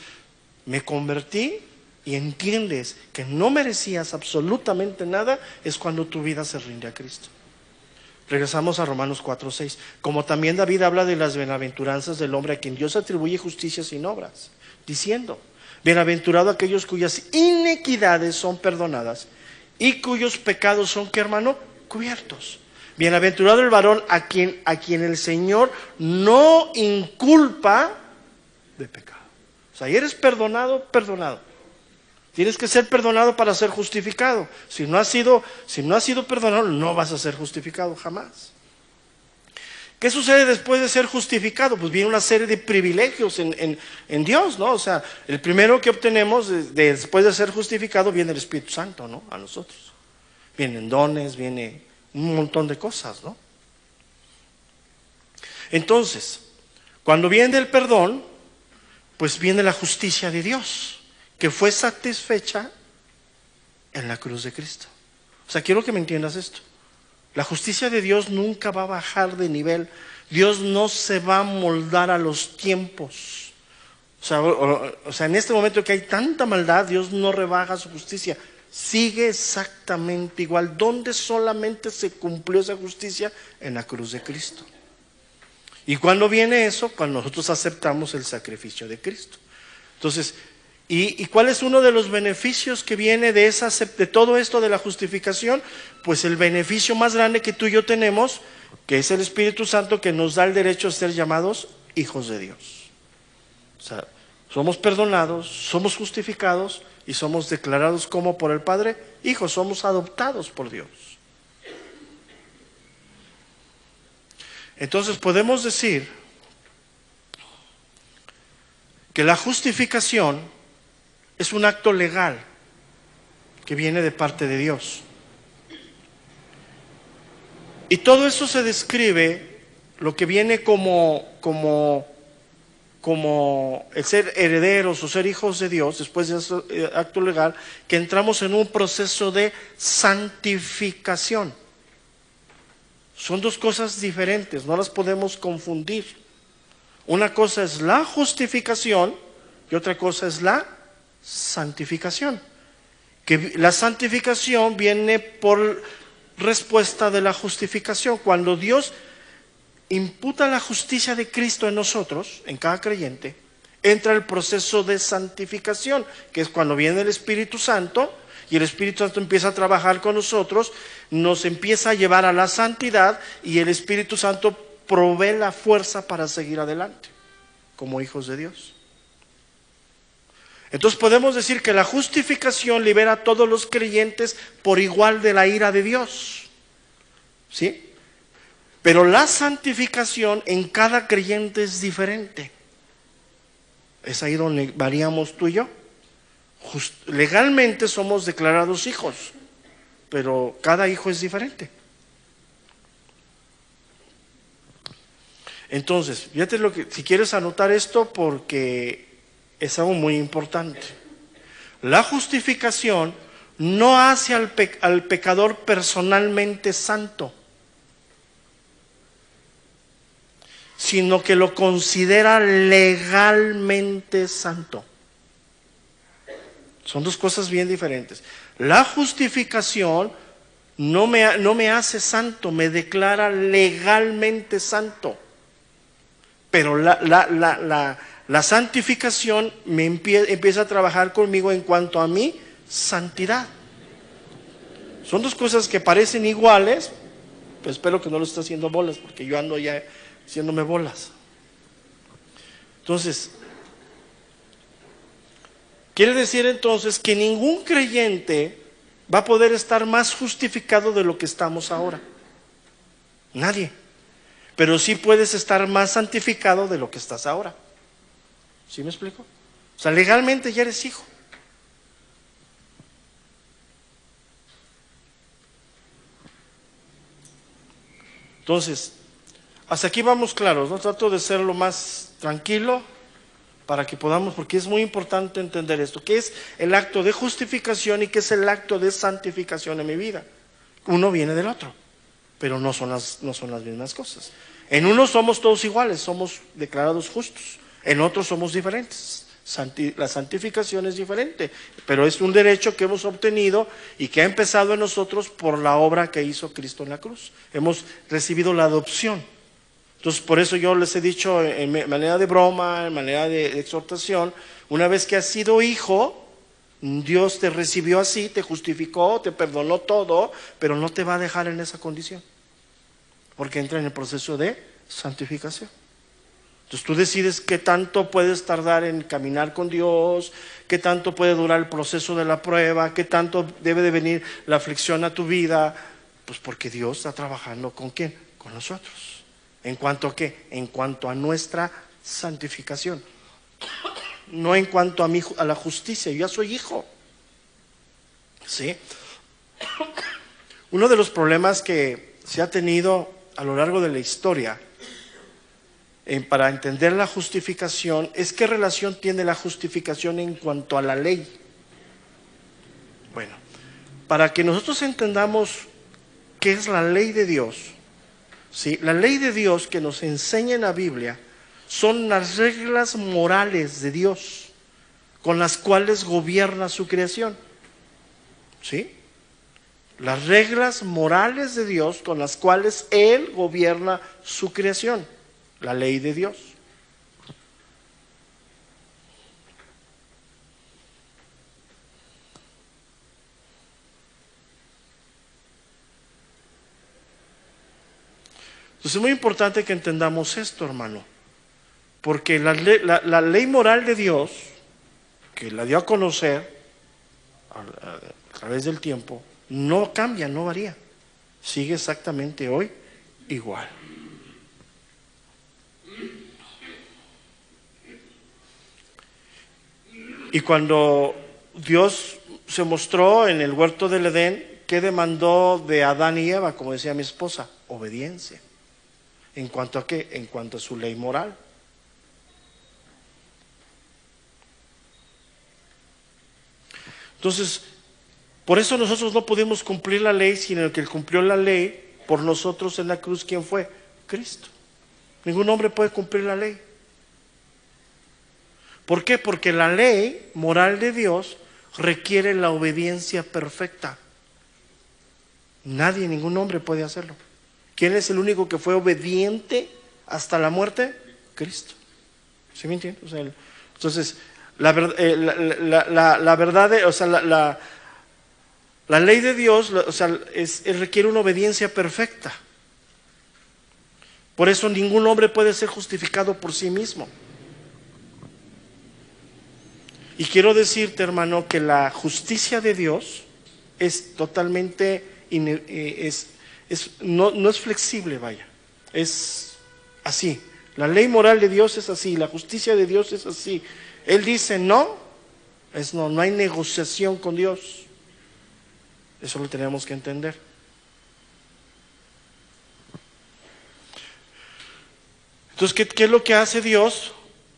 me convertí, y entiendes que no merecías absolutamente nada, es cuando tu vida se rinde a Cristo. Regresamos a Romanos 4:6. Como también David habla de las bienaventuranzas del hombre a quien Dios atribuye justicia sin obras, diciendo, bienaventurado aquellos cuyas iniquidades son perdonadas y cuyos pecados son, ¿qué, hermano? Cubiertos. Bienaventurado el varón a quien el Señor no inculpa de pecado. O sea, y eres perdonado. Tienes que ser perdonado para ser justificado. Si no has sido perdonado, no vas a ser justificado jamás. ¿Qué sucede después de ser justificado? Pues viene una serie de privilegios en Dios, ¿no? O sea, el primero que obtenemos después de ser justificado viene el Espíritu Santo, ¿no? A nosotros. Vienen dones, viene un montón de cosas, ¿no? Entonces, cuando viene el perdón, pues viene la justicia de Dios, que fue satisfecha en la cruz de Cristo. O sea, quiero que me entiendas esto. La justicia de Dios nunca va a bajar de nivel. Dios no se va a moldar a los tiempos. O sea, en este momento que hay tanta maldad, Dios no rebaja su justicia. Sigue exactamente igual. ¿Dónde solamente se cumplió esa justicia? En la cruz de Cristo. ¿Y cuándo viene eso? Cuando nosotros aceptamos el sacrificio de Cristo. Entonces, ¿y cuál es uno de los beneficios que viene de todo esto de la justificación? Pues el beneficio más grande que tú y yo tenemos, que es el Espíritu Santo, que nos da el derecho a ser llamados hijos de Dios. O sea, somos perdonados, somos justificados y somos declarados como por el Padre hijos, somos adoptados por Dios. Entonces podemos decir que la justificación es un acto legal que viene de parte de Dios. Y todo eso se describe, lo que viene como el ser herederos o ser hijos de Dios, después de ese acto legal, que entramos en un proceso de santificación. Son dos cosas diferentes, no las podemos confundir. Una cosa es la justificación y otra cosa es la santificación. Que la santificación viene por respuesta de la justificación. Cuando Dios imputa la justicia de Cristo en nosotros, en cada creyente, entra el proceso de santificación, que es cuando viene el Espíritu Santo y el Espíritu Santo empieza a trabajar con nosotros, nos empieza a llevar a la santidad y el Espíritu Santo provee la fuerza para seguir adelante como hijos de Dios. Entonces podemos decir que la justificación libera a todos los creyentes por igual de la ira de Dios, ¿sí? Pero la santificación en cada creyente es diferente. Es ahí donde variamos tú y yo. Legalmente somos declarados hijos, pero cada hijo es diferente. Entonces, fíjate si quieres anotar esto porque es algo muy importante. La justificación no hace al pecador personalmente santo, sino que lo considera legalmente santo. Son dos cosas bien diferentes. La justificación no me hace santo, me declara legalmente santo. Pero la santificación empieza a trabajar conmigo en cuanto a mi santidad. Son dos cosas que parecen iguales, pero espero que no lo esté haciendo bolas, porque yo ando ya haciéndome bolas. Entonces, quiere decir entonces que ningún creyente va a poder estar más justificado de lo que estamos ahora. Nadie. Pero sí puedes estar más santificado de lo que estás ahora. ¿Sí me explico? O sea, legalmente ya eres hijo. Entonces, hasta aquí vamos claros, ¿no? Trato de ser lo más tranquilo para que podamos, porque es muy importante entender esto, qué es el acto de justificación y qué es el acto de santificación en mi vida. Uno viene del otro, pero no son las mismas cosas. En uno somos todos iguales, somos declarados justos, en otros somos diferentes. La santificación es diferente, pero es un derecho que hemos obtenido y que ha empezado en nosotros por la obra que hizo Cristo en la cruz. Hemos recibido la adopción. Entonces, por eso yo les he dicho en manera de broma, en manera de exhortación, una vez que has sido hijo, Dios te recibió así, te justificó, te perdonó todo, pero no te va a dejar en esa condición, porque entra en el proceso de santificación. Entonces tú decides qué tanto puedes tardar en caminar con Dios, qué tanto puede durar el proceso de la prueba, qué tanto debe de venir la aflicción a tu vida, pues porque Dios está trabajando ¿con quién? Con nosotros. ¿En cuanto a qué? En cuanto a nuestra santificación. No en cuanto a la justicia. Yo ya soy hijo. ¿Sí? Uno de los problemas que se ha tenido a lo largo de la historia para entender la justificación es qué relación tiene la justificación en cuanto a la ley. Bueno, para que nosotros entendamos qué es la ley de Dios, ¿sí? La ley de Dios que nos enseña en la Biblia son las reglas morales de Dios con las cuales gobierna su creación. ¿Sí? Las reglas morales de Dios con las cuales Él gobierna su creación. La ley de Dios. Entonces es muy importante que entendamos esto, hermano, porque la ley moral de Dios, que la dio a conocer a través del tiempo, no cambia, no varía, sigue exactamente hoy igual. Y cuando Dios se mostró en el huerto del Edén, ¿qué demandó de Adán y Eva? Como decía mi esposa, obediencia. ¿En cuanto a qué? En cuanto a su ley moral. Entonces, por eso nosotros no pudimos cumplir la ley, sino el que cumplió la ley por nosotros en la cruz, ¿quién fue? Cristo. Ningún hombre puede cumplir la ley. ¿Por qué? Porque la ley moral de Dios requiere la obediencia perfecta. Nadie, ningún hombre puede hacerlo. ¿Quién es el único que fue obediente hasta la muerte? Cristo. ¿Sí me entiendes? O sea, entonces, la verdad, o sea, la ley de Dios, o sea, requiere una obediencia perfecta. Por eso ningún hombre puede ser justificado por sí mismo. Y quiero decirte, hermano, que la justicia de Dios es totalmente, no es flexible, vaya. Es así. La ley moral de Dios es así, la justicia de Dios es así. Él dice no, es no, no hay negociación con Dios. Eso lo tenemos que entender. Entonces, ¿qué es lo que hace Dios?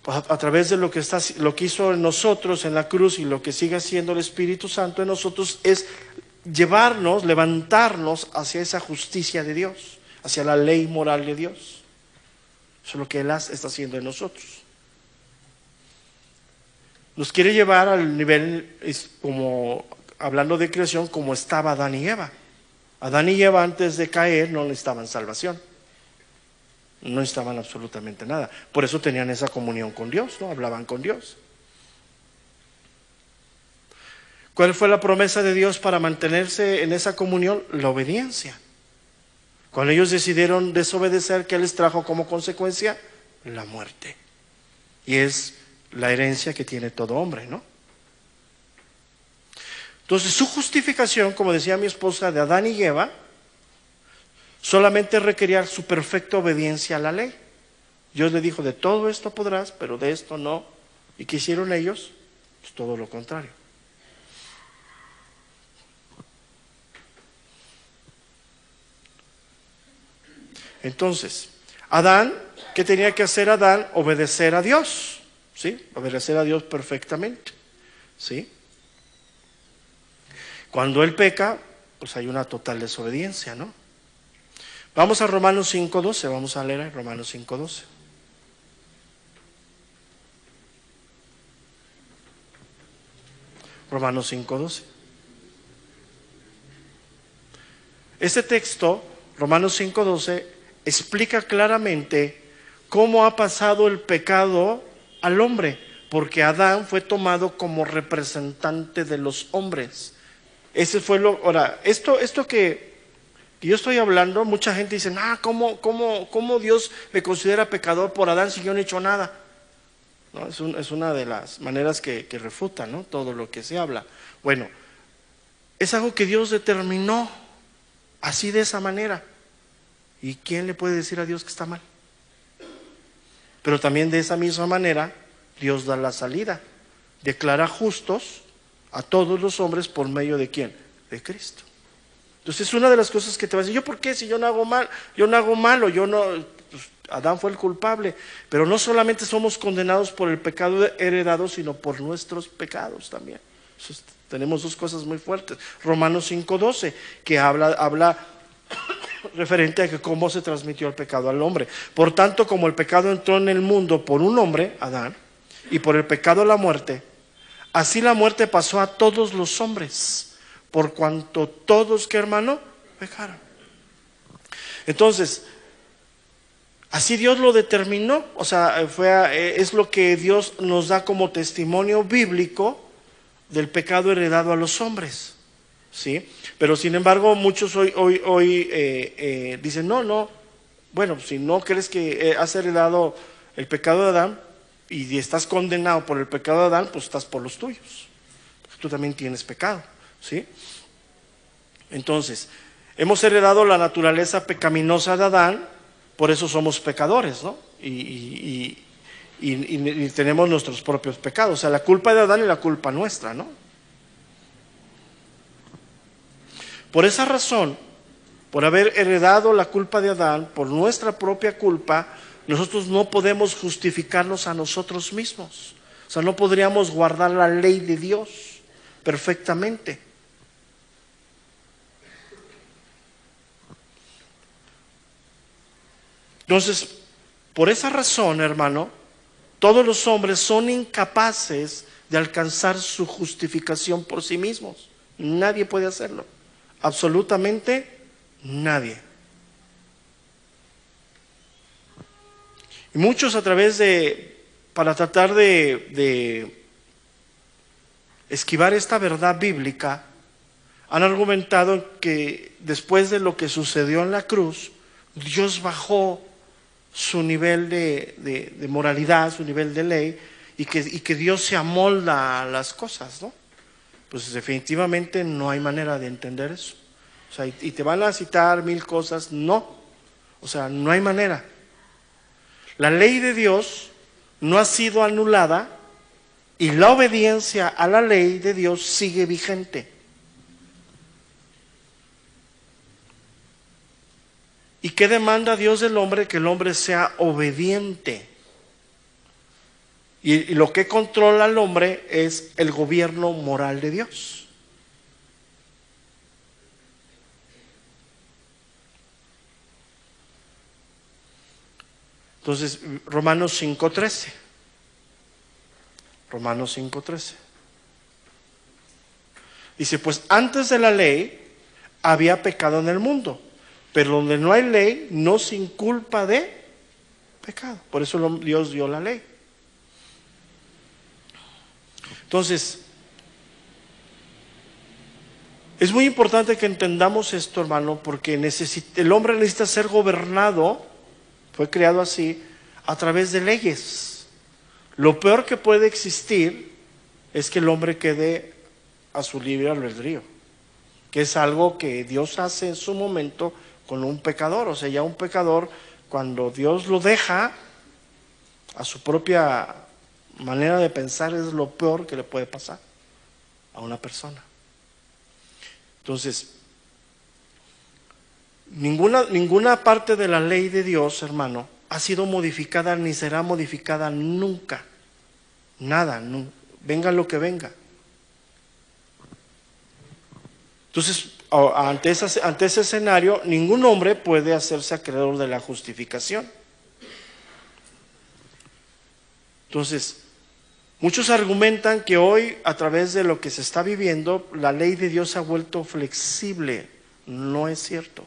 A través de lo que hizo en nosotros en la cruz y lo que sigue haciendo el Espíritu Santo en nosotros es llevarnos, levantarnos hacia esa justicia de Dios, hacia la ley moral de Dios. Eso es lo que Él está haciendo en nosotros. Nos quiere llevar al nivel, como hablando de creación, como estaba Adán y Eva. Adán y Eva antes de caer no necesitaban salvación. No necesitaban absolutamente nada. Por eso tenían esa comunión con Dios, ¿no? Hablaban con Dios. ¿Cuál fue la promesa de Dios para mantenerse en esa comunión? La obediencia. Cuando ellos decidieron desobedecer, ¿qué les trajo como consecuencia? La muerte. Y es la herencia que tiene todo hombre, ¿no? Entonces su justificación, como decía mi esposa, de Adán y Eva, solamente requería su perfecta obediencia a la ley. Dios le dijo, de todo esto podrás, pero de esto no. ¿Y qué hicieron ellos? Pues todo lo contrario. Entonces, Adán, ¿qué tenía que hacer Adán? Obedecer a Dios. ¿sí? Obedecer a Dios perfectamente, ¿sí? Cuando él peca, pues hay una total desobediencia, ¿no? Vamos a Romanos 5:12, vamos a leer ahí, Romanos 5:12. Romanos 5:12. Este texto, Romanos 5:12, explica claramente cómo ha pasado el pecado al hombre, porque Adán fue tomado como representante de los hombres. Ese fue ahora, esto que yo estoy hablando, mucha gente dice, ¿cómo Dios me considera pecador por Adán si yo no he hecho nada? ¿No? Es una de las maneras que refuta, ¿no?, todo lo que se habla. Bueno, es algo que Dios determinó así, de esa manera. ¿Y quién le puede decir a Dios que está mal? Pero también de esa misma manera Dios da la salida, declara justos a todos los hombres por medio de ¿quién? De Cristo. Entonces es una de las cosas que te va a decir, ¿yo por qué? Si yo no hago mal, pues Adán fue el culpable. Pero no solamente somos condenados por el pecado heredado, sino por nuestros pecados también. Entonces, tenemos dos cosas muy fuertes. Romanos 5:12, que habla referente a que cómo se transmitió el pecado al hombre. Por tanto, como el pecado entró en el mundo por un hombre, Adán, y por el pecado la muerte, así la muerte pasó a todos los hombres, por cuanto todos, ¿qué, hermano? Pecaron. Entonces, así Dios lo determinó, o sea, es lo que Dios nos da como testimonio bíblico del pecado heredado a los hombres, ¿sí? Pero sin embargo, muchos hoy dicen, no, bueno, si no crees que has heredado el pecado de Adán y estás condenado por el pecado de Adán, pues estás por los tuyos. Tú también tienes pecado, ¿sí? Entonces, hemos heredado la naturaleza pecaminosa de Adán, por eso somos pecadores, ¿no? Y tenemos nuestros propios pecados. O sea, la culpa de Adán y la culpa nuestra, ¿no? Por esa razón, por haber heredado la culpa de Adán, por nuestra propia culpa, nosotros no podemos justificarnos a nosotros mismos. O sea, no podríamos guardar la ley de Dios perfectamente. Entonces, por esa razón, hermano, todos los hombres son incapaces de alcanzar su justificación por sí mismos. Nadie puede hacerlo. Absolutamente nadie. Y muchos para tratar de esquivar esta verdad bíblica, han argumentado que después de lo que sucedió en la cruz, Dios bajó su nivel de moralidad, su nivel de ley, y que Dios se amolda a las cosas, ¿no? Pues definitivamente no hay manera de entender eso. O sea, y te van a citar 1000 cosas, no. O sea, no hay manera. La ley de Dios no ha sido anulada y la obediencia a la ley de Dios sigue vigente. ¿Y qué demanda Dios del hombre? Que el hombre sea obediente. Y lo que controla al hombre es el gobierno moral de Dios. Entonces, Romanos 5:13. Romanos 5:13. Dice, pues antes de la ley había pecado en el mundo, pero donde no hay ley no se inculpa de pecado. Por eso Dios dio la ley. Entonces, es muy importante que entendamos esto, hermano, porque el hombre necesita ser gobernado, fue creado así, a través de leyes. Lo peor que puede existir es que el hombre quede a su libre albedrío, que es algo que Dios hace en su momento con un pecador. O sea, ya un pecador, cuando Dios lo deja a su propia manera de pensar, es lo peor que le puede pasar a una persona. Entonces, ninguna parte de la ley de Dios, hermano, ha sido modificada ni será modificada nunca. Nada, no, venga lo que venga. Entonces, ante ese escenario, ningún hombre puede hacerse acreedor de la justificación. Entonces, muchos argumentan que hoy, a través de lo que se está viviendo, la ley de Dios se ha vuelto flexible. No es cierto,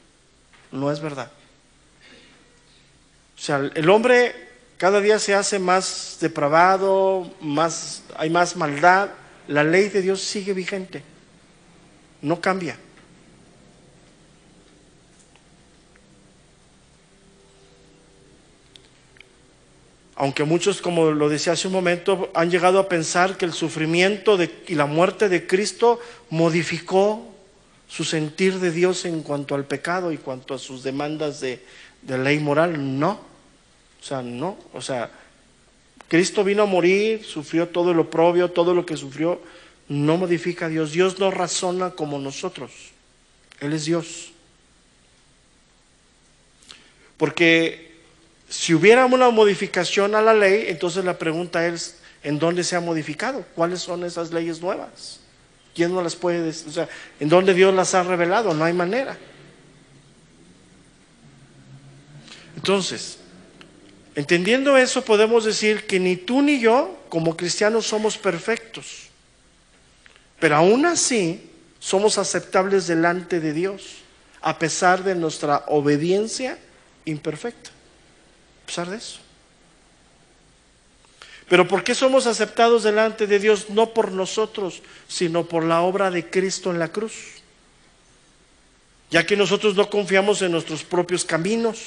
no es verdad. O sea, el hombre cada día se hace más depravado, hay más maldad. La ley de Dios sigue vigente, no cambia. Aunque muchos, como lo decía hace un momento, han llegado a pensar que el sufrimiento y la muerte de Cristo modificó su sentir de Dios en cuanto al pecado y cuanto a sus demandas de ley moral. No. O sea, Cristo vino a morir, sufrió todo el oprobio, todo lo que sufrió, no modifica a Dios. Dios no razona como nosotros. Él es Dios. Porque si hubiera una modificación a la ley, entonces la pregunta es, ¿en dónde se ha modificado? ¿Cuáles son esas leyes nuevas? ¿Quién no las puede decir? O sea, ¿en dónde Dios las ha revelado? No hay manera. Entonces, entendiendo eso, podemos decir que ni tú ni yo, como cristianos, somos perfectos. Pero aún así, somos aceptables delante de Dios, a pesar de nuestra obediencia imperfecta. A pesar de eso. Pero ¿por qué somos aceptados delante de Dios? No por nosotros, sino por la obra de Cristo en la cruz. Ya que nosotros no confiamos en nuestros propios caminos,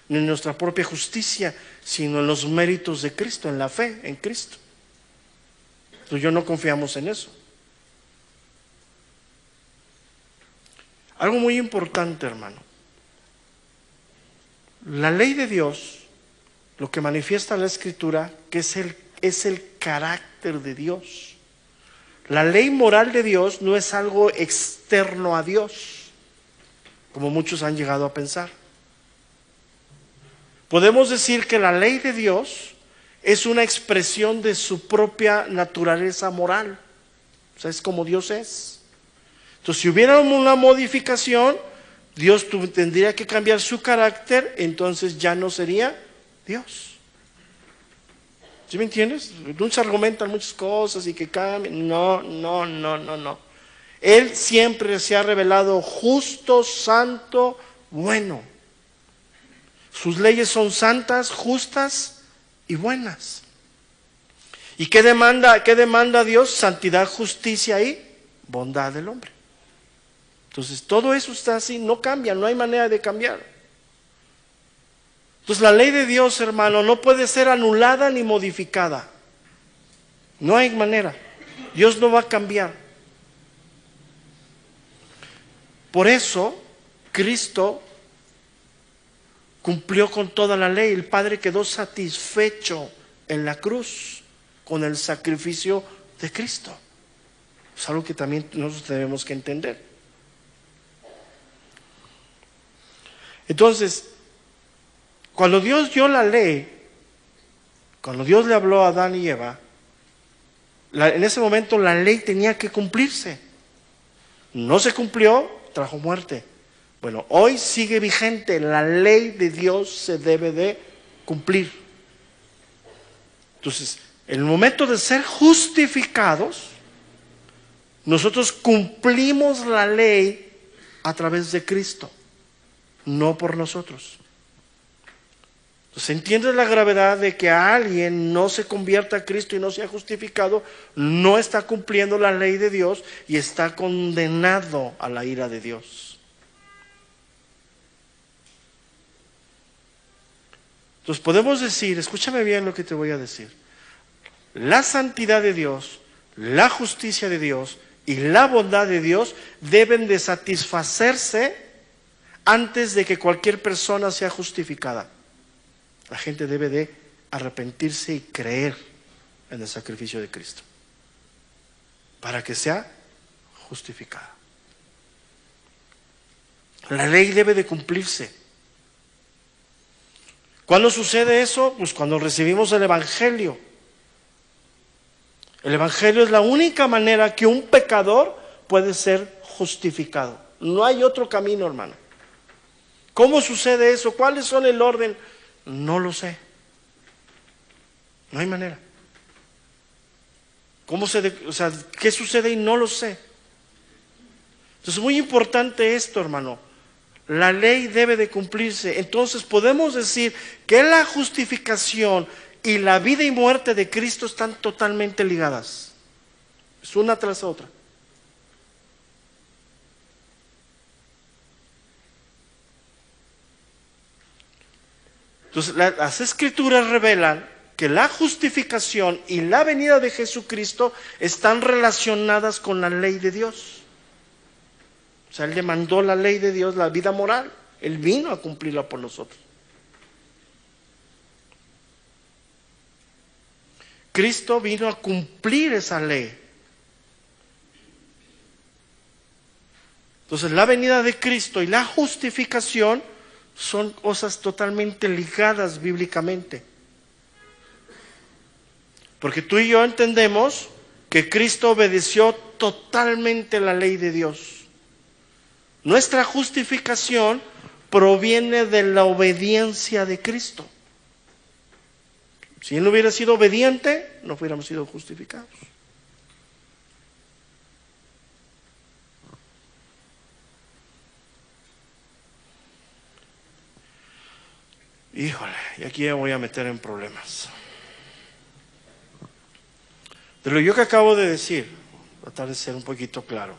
ni en nuestra propia justicia, sino en los méritos de Cristo, en la fe en Cristo. Entonces yo no confiamos en eso. Algo muy importante, hermano. La ley de Dios, lo que manifiesta la Escritura, que es el carácter de Dios. La ley moral de Dios no es algo externo a Dios, como muchos han llegado a pensar. Podemos decir que la ley de Dios es una expresión de su propia naturaleza moral. O sea, es como Dios es. Entonces, si hubiera una modificación, Dios tendría que cambiar su carácter, entonces ya no sería Dios. ¿Sí me entiendes? Muchos argumentan muchas cosas y que cambian. No. Él siempre se ha revelado justo, santo, bueno. Sus leyes son santas, justas y buenas. ¿Y qué demanda Dios? Santidad, justicia y bondad del hombre. Entonces todo eso está así, no cambia, no hay manera de cambiar. Entonces la ley de Dios, hermano, no puede ser anulada ni modificada. No hay manera. Dios no va a cambiar. Por eso Cristo cumplió con toda la ley. El Padre quedó satisfecho en la cruz con el sacrificio de Cristo. Es algo que también nosotros tenemos que entender. Entonces, cuando Dios dio la ley, cuando Dios le habló a Adán y Eva, en ese momento la ley tenía que cumplirse. No se cumplió, trajo muerte. Bueno, hoy sigue vigente, la ley de Dios se debe de cumplir. Entonces, en el momento de ser justificados, nosotros cumplimos la ley a través de Cristo, no por nosotros. Entonces, ¿entiendes la gravedad de que alguien no se convierta a Cristo y no sea justificado? No está cumpliendo la ley de Dios y está condenado a la ira de Dios. Entonces podemos decir, escúchame bien lo que te voy a decir, la santidad de Dios, la justicia de Dios y la bondad de Dios deben de satisfacerse antes de que cualquier persona sea justificada. La gente debe de arrepentirse y creer en el sacrificio de Cristo para que sea justificada. La ley debe de cumplirse. ¿Cuándo sucede eso? Pues cuando recibimos el Evangelio. El Evangelio es la única manera que un pecador puede ser justificado. No hay otro camino, hermano. ¿Cómo sucede eso? ¿Cuáles son el orden? No lo sé. No hay manera. ¿Qué sucede? Y no lo sé. Entonces es muy importante esto, hermano. La ley debe de cumplirse. Entonces podemos decir que la justificación y la vida y muerte de Cristo están totalmente ligadas. Es una tras otra. Entonces las Escrituras revelan que la justificación y la venida de Jesucristo están relacionadas con la ley de Dios. O sea, Él demandó la ley de Dios, la vida moral. Él vino a cumplirla por nosotros. Cristo vino a cumplir esa ley. Entonces, la venida de Cristo y la justificación son cosas totalmente ligadas bíblicamente. Porque tú y yo entendemos que Cristo obedeció totalmente la ley de Dios. Nuestra justificación proviene de la obediencia de Cristo. Si Él no hubiera sido obediente, no hubiéramos sido justificados. Híjole, y aquí me voy a meter en problemas. De lo yo que acabo de decir, tratar de ser un poquito claro.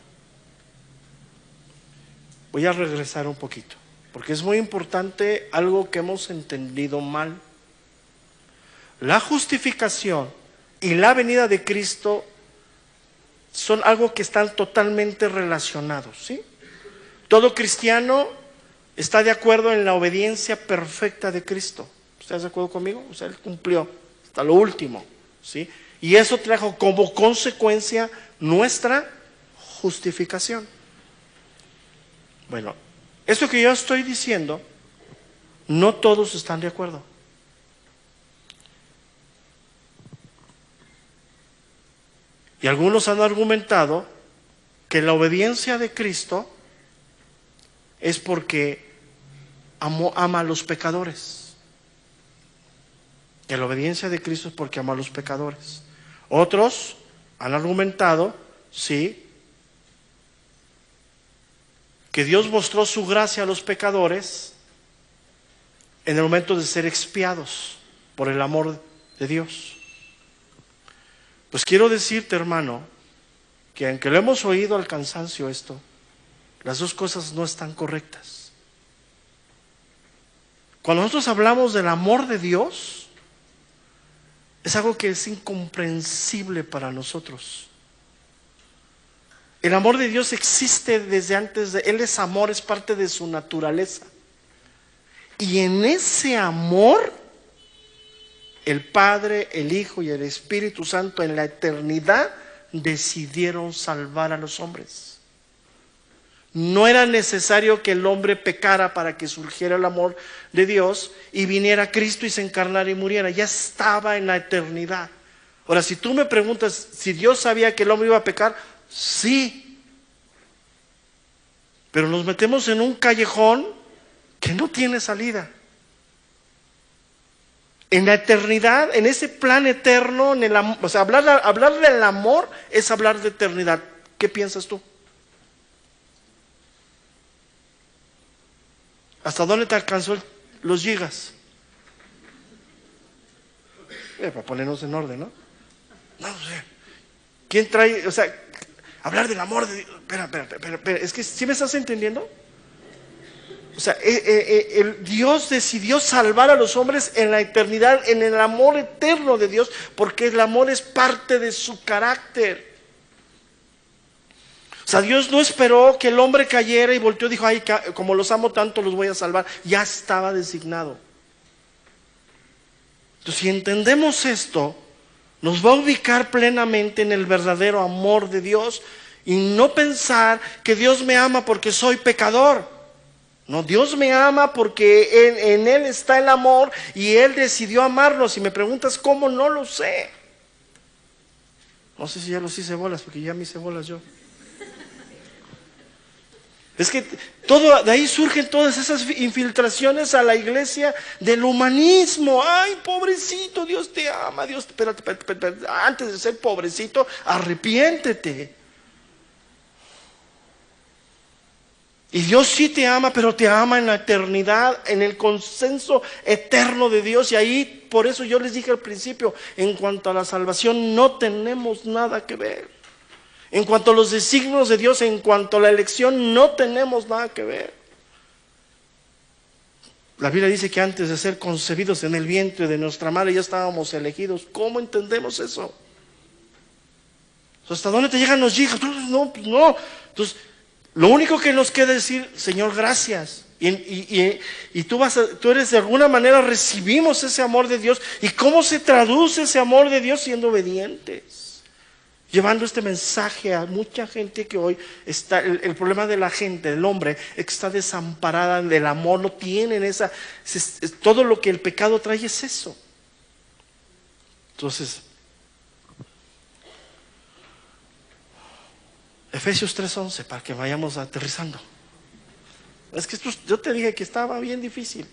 Voy a regresar un poquito, porque es muy importante algo que hemos entendido mal. La justificación y la venida de Cristo son algo que están totalmente relacionados, ¿sí? Todo cristiano está de acuerdo en la obediencia perfecta de Cristo. ¿Estás de acuerdo conmigo? O sea, Él cumplió hasta lo último, ¿sí? Y eso trajo como consecuencia nuestra justificación. Bueno, esto que yo estoy diciendo, no todos están de acuerdo. Y algunos han argumentado que la obediencia de Cristo es porque ama a los pecadores. Que la obediencia de Cristo es porque ama a los pecadores. Otros han argumentado, sí, que Dios mostró su gracia a los pecadores en el momento de ser expiados por el amor de Dios. Pues quiero decirte, hermano, que aunque lo hemos oído al cansancio esto, las dos cosas no están correctas. Cuando nosotros hablamos del amor de Dios, es algo que es incomprensible para nosotros. El amor de Dios existe desde antes Él es amor, es parte de su naturaleza. Y en ese amor, el Padre, el Hijo y el Espíritu Santo en la eternidad decidieron salvar a los hombres. No era necesario que el hombre pecara para que surgiera el amor de Dios y viniera Cristo y se encarnara y muriera. Ya estaba en la eternidad. Ahora, si tú me preguntas si Dios sabía que el hombre iba a pecar, sí. Pero nos metemos en un callejón que no tiene salida. En la eternidad, en ese plan eterno, en el amor, o sea, hablar del amor es hablar de eternidad. ¿Qué piensas tú? ¿Hasta dónde te alcanzó los gigas? Para ponernos en orden, ¿no? No sé. ¿Quién trae? O sea, hablar del amor de Dios. Espera. Es que ¿sí me estás entendiendo? O sea, Dios decidió salvar a los hombres en la eternidad, en el amor eterno de Dios, porque el amor es parte de su carácter. O sea, Dios no esperó que el hombre cayera y volteó y dijo, ay, como los amo tanto los voy a salvar. Ya estaba designado. Entonces, si entendemos esto, nos va a ubicar plenamente en el verdadero amor de Dios y no pensar que Dios me ama porque soy pecador. No, Dios me ama porque en Él está el amor y Él decidió amarnos. Si me preguntas cómo, no lo sé. No sé si ya los hice bolas, porque ya me hice bolas yo. Es que todo, de ahí surgen todas esas infiltraciones a la iglesia del humanismo. Ay, pobrecito, Dios te ama, Dios, espérate. Antes de ser pobrecito, arrepiéntete. Y Dios sí te ama, pero te ama en la eternidad, en el consenso eterno de Dios. Y ahí, por eso yo les dije al principio, en cuanto a la salvación no tenemos nada que ver. En cuanto a los designios de Dios, en cuanto a la elección, no tenemos nada que ver. La Biblia dice que antes de ser concebidos en el vientre de nuestra madre ya estábamos elegidos. ¿Cómo entendemos eso? ¿Hasta dónde te llegan los hijos? No, pues no. Entonces, lo único que nos queda es decir, Señor, gracias. Y tú eres de alguna manera, recibimos ese amor de Dios. ¿Y cómo se traduce ese amor de Dios? Siendo obedientes. Llevando este mensaje a mucha gente que hoy está, el problema de la gente, del hombre, es que está desamparada del amor, no tienen todo lo que el pecado trae es eso. Entonces, Efesios 3:11, para que vayamos aterrizando. Es que yo te dije que estaba bien difícil.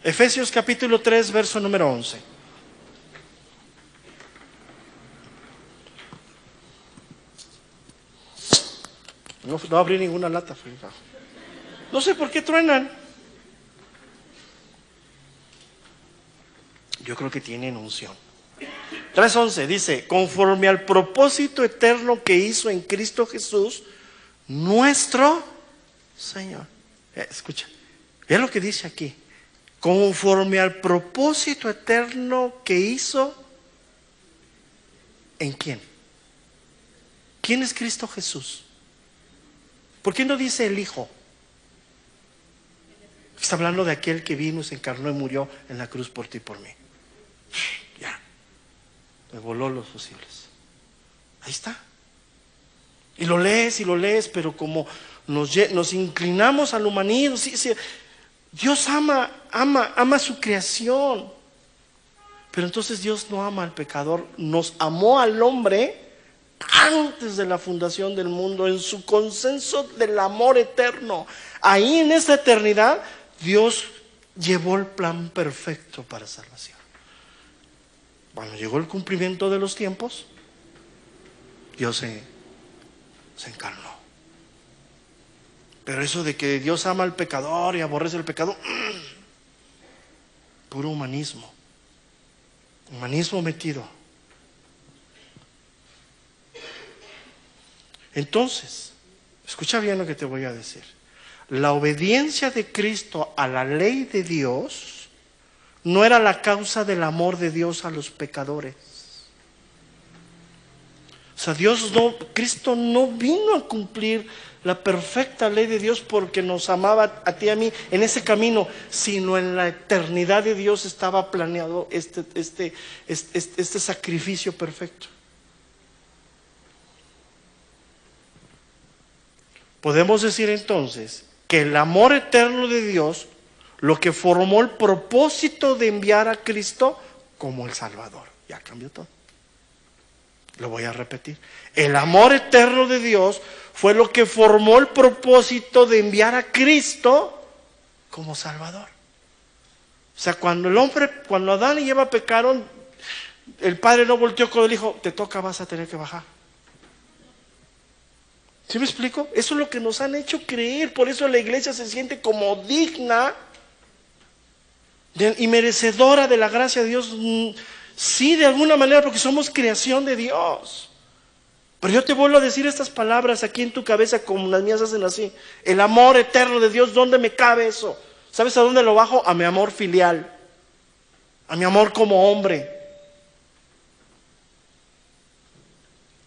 Efesios capítulo 3, verso número 11. No abrí ninguna lata. No sé por qué truenan. Yo creo que tienen unción. 3:11 dice, conforme al propósito eterno que hizo en Cristo Jesús, nuestro Señor. Escucha, ve lo que dice aquí. Conforme al propósito eterno que hizo, ¿en quién? ¿Quién es Cristo Jesús? ¿Por qué no dice el Hijo? Está hablando de aquel que vino, se encarnó y murió en la cruz por ti y por mí. Ya, me voló los fusibles. Ahí está. Y lo lees, pero como nos inclinamos al humanismo, sí, Dios ama su creación. Pero entonces Dios no ama al pecador, nos amó al hombre antes de la fundación del mundo, en su consenso del amor eterno. Ahí en esa eternidad, Dios llevó el plan perfecto para salvación. Cuando llegó el cumplimiento de los tiempos, Dios se encarnó. Pero eso de que Dios ama al pecador y aborrece el pecado, puro humanismo. Humanismo metido. Entonces, escucha bien lo que te voy a decir. La obediencia de Cristo a la ley de Dios no era la causa del amor de Dios a los pecadores. O sea, Cristo no vino a cumplir la perfecta ley de Dios porque nos amaba a ti y a mí en ese camino, sino en la eternidad de Dios estaba planeado este sacrificio perfecto. Podemos decir entonces que el amor eterno de Dios, lo que formó el propósito de enviar a Cristo como el Salvador. Ya cambió todo. Lo voy a repetir. El amor eterno de Dios fue lo que formó el propósito de enviar a Cristo como Salvador. O sea, cuando Adán y Eva pecaron, el padre no volteó con el hijo, te toca, vas a tener que bajar. ¿Sí me explico? Eso es lo que nos han hecho creer. Por eso la iglesia se siente como digna y merecedora de la gracia de Dios. Sí, de alguna manera, porque somos creación de Dios. Pero yo te vuelvo a decir estas palabras aquí en tu cabeza, como las mías hacen así. El amor eterno de Dios, ¿dónde me cabe eso? ¿Sabes a dónde lo bajo? A mi amor filial, a mi amor como hombre.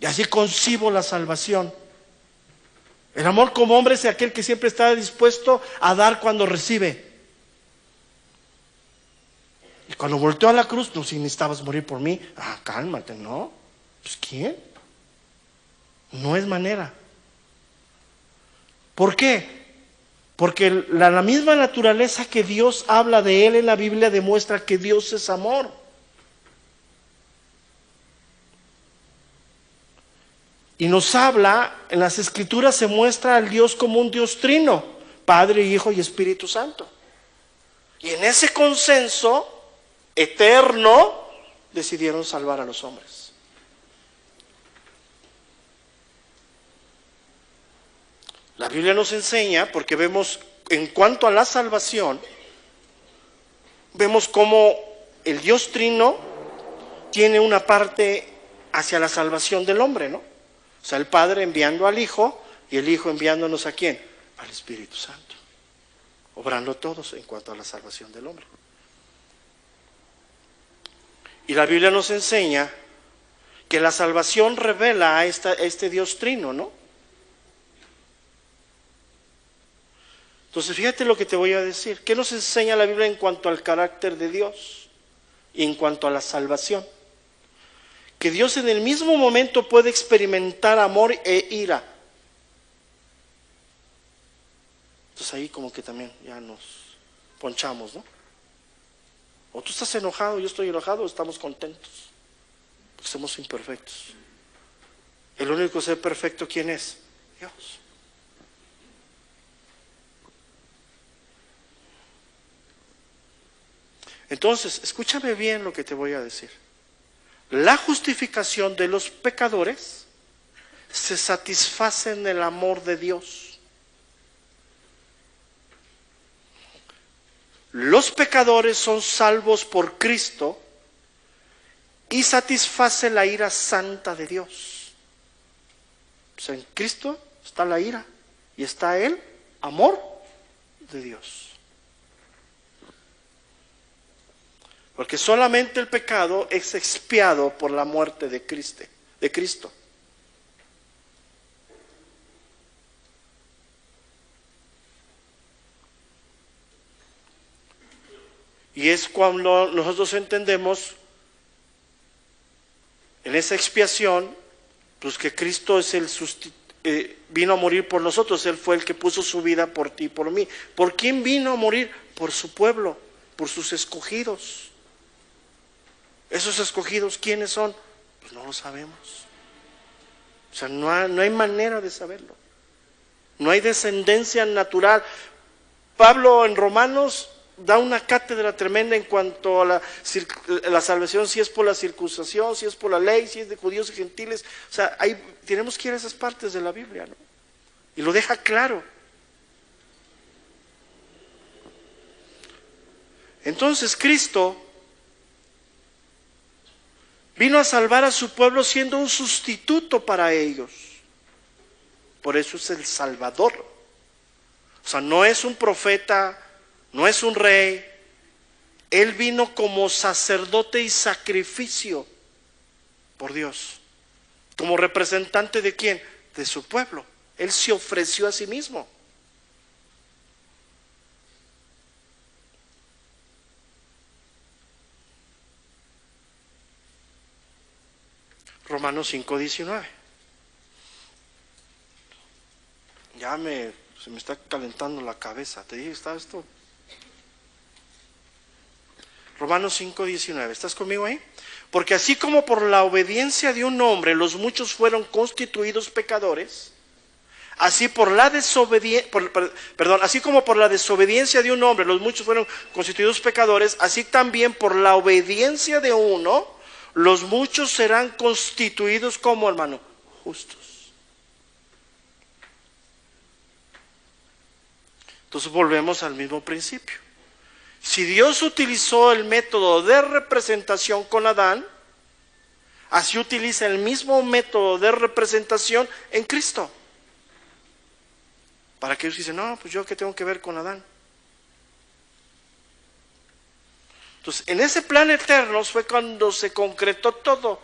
Y así concibo la salvación. El amor como hombre es aquel que siempre está dispuesto a dar cuando recibe. Y cuando volteó a la cruz, no, si necesitabas morir por mí. Cálmate, ¿no? Pues ¿quién? No es manera. ¿Por qué? Porque la misma naturaleza que Dios habla de Él en la Biblia demuestra que Dios es amor. Y nos habla, en las Escrituras se muestra al Dios como un Dios trino, Padre, Hijo y Espíritu Santo. Y en ese consenso eterno decidieron salvar a los hombres. La Biblia nos enseña, porque vemos en cuanto a la salvación, vemos cómo el Dios trino tiene una parte hacia la salvación del hombre, ¿no? O sea, el Padre enviando al Hijo y el Hijo enviándonos ¿a quién? Al Espíritu Santo, obrando todos en cuanto a la salvación del hombre. Y la Biblia nos enseña que la salvación revela a este Dios trino, ¿no? Entonces, fíjate lo que te voy a decir. ¿Qué nos enseña la Biblia en cuanto al carácter de Dios y en cuanto a la salvación? Que Dios en el mismo momento puede experimentar amor e ira. Entonces ahí como que también ya nos ponchamos, ¿no? O tú estás enojado, yo estoy enojado, o estamos contentos. Porque somos imperfectos. El único ser perfecto, ¿quién es? Dios. Entonces, escúchame bien lo que te voy a decir. La justificación de los pecadores se satisface en el amor de Dios. Los pecadores son salvos por Cristo y satisface la ira santa de Dios. O sea, en Cristo está la ira y está el amor de Dios. Porque solamente el pecado es expiado por la muerte de Cristo. Y es cuando nosotros entendemos en esa expiación, pues que Cristo es vino a morir por nosotros. Él fue el que puso su vida por ti y por mí. ¿Por quién vino a morir? Por su pueblo, por sus escogidos. ¿Esos escogidos quiénes son? Pues no lo sabemos. O sea, no hay manera de saberlo. No hay descendencia natural. Pablo en Romanos da una cátedra tremenda en cuanto a la salvación, si es por la circuncisión, si es por la ley, si es de judíos y gentiles. O sea, tenemos que ir a esas partes de la Biblia, ¿no? Y lo deja claro. Entonces Cristo vino a salvar a su pueblo siendo un sustituto para ellos. Por eso es el Salvador. O sea, no es un profeta, no es un rey. Él vino como sacerdote y sacrificio por Dios. Como representante de ¿quién? De su pueblo. Él se ofreció a sí mismo. Romanos 5:19. Se me está calentando la cabeza. Te dije, ¿está esto? Romanos 5:19. ¿Estás conmigo ahí? Porque así como por la obediencia de un hombre los muchos fueron constituidos pecadores, así así como por la desobediencia de un hombre los muchos fueron constituidos pecadores, así también por la obediencia de uno los muchos serán constituidos como, hermano, justos. Entonces volvemos al mismo principio. Si Dios utilizó el método de representación con Adán, así utiliza el mismo método de representación en Cristo. Para que ellos dicen, no, pues yo qué tengo que ver con Adán. Entonces, en ese plan eterno fue cuando se concretó todo.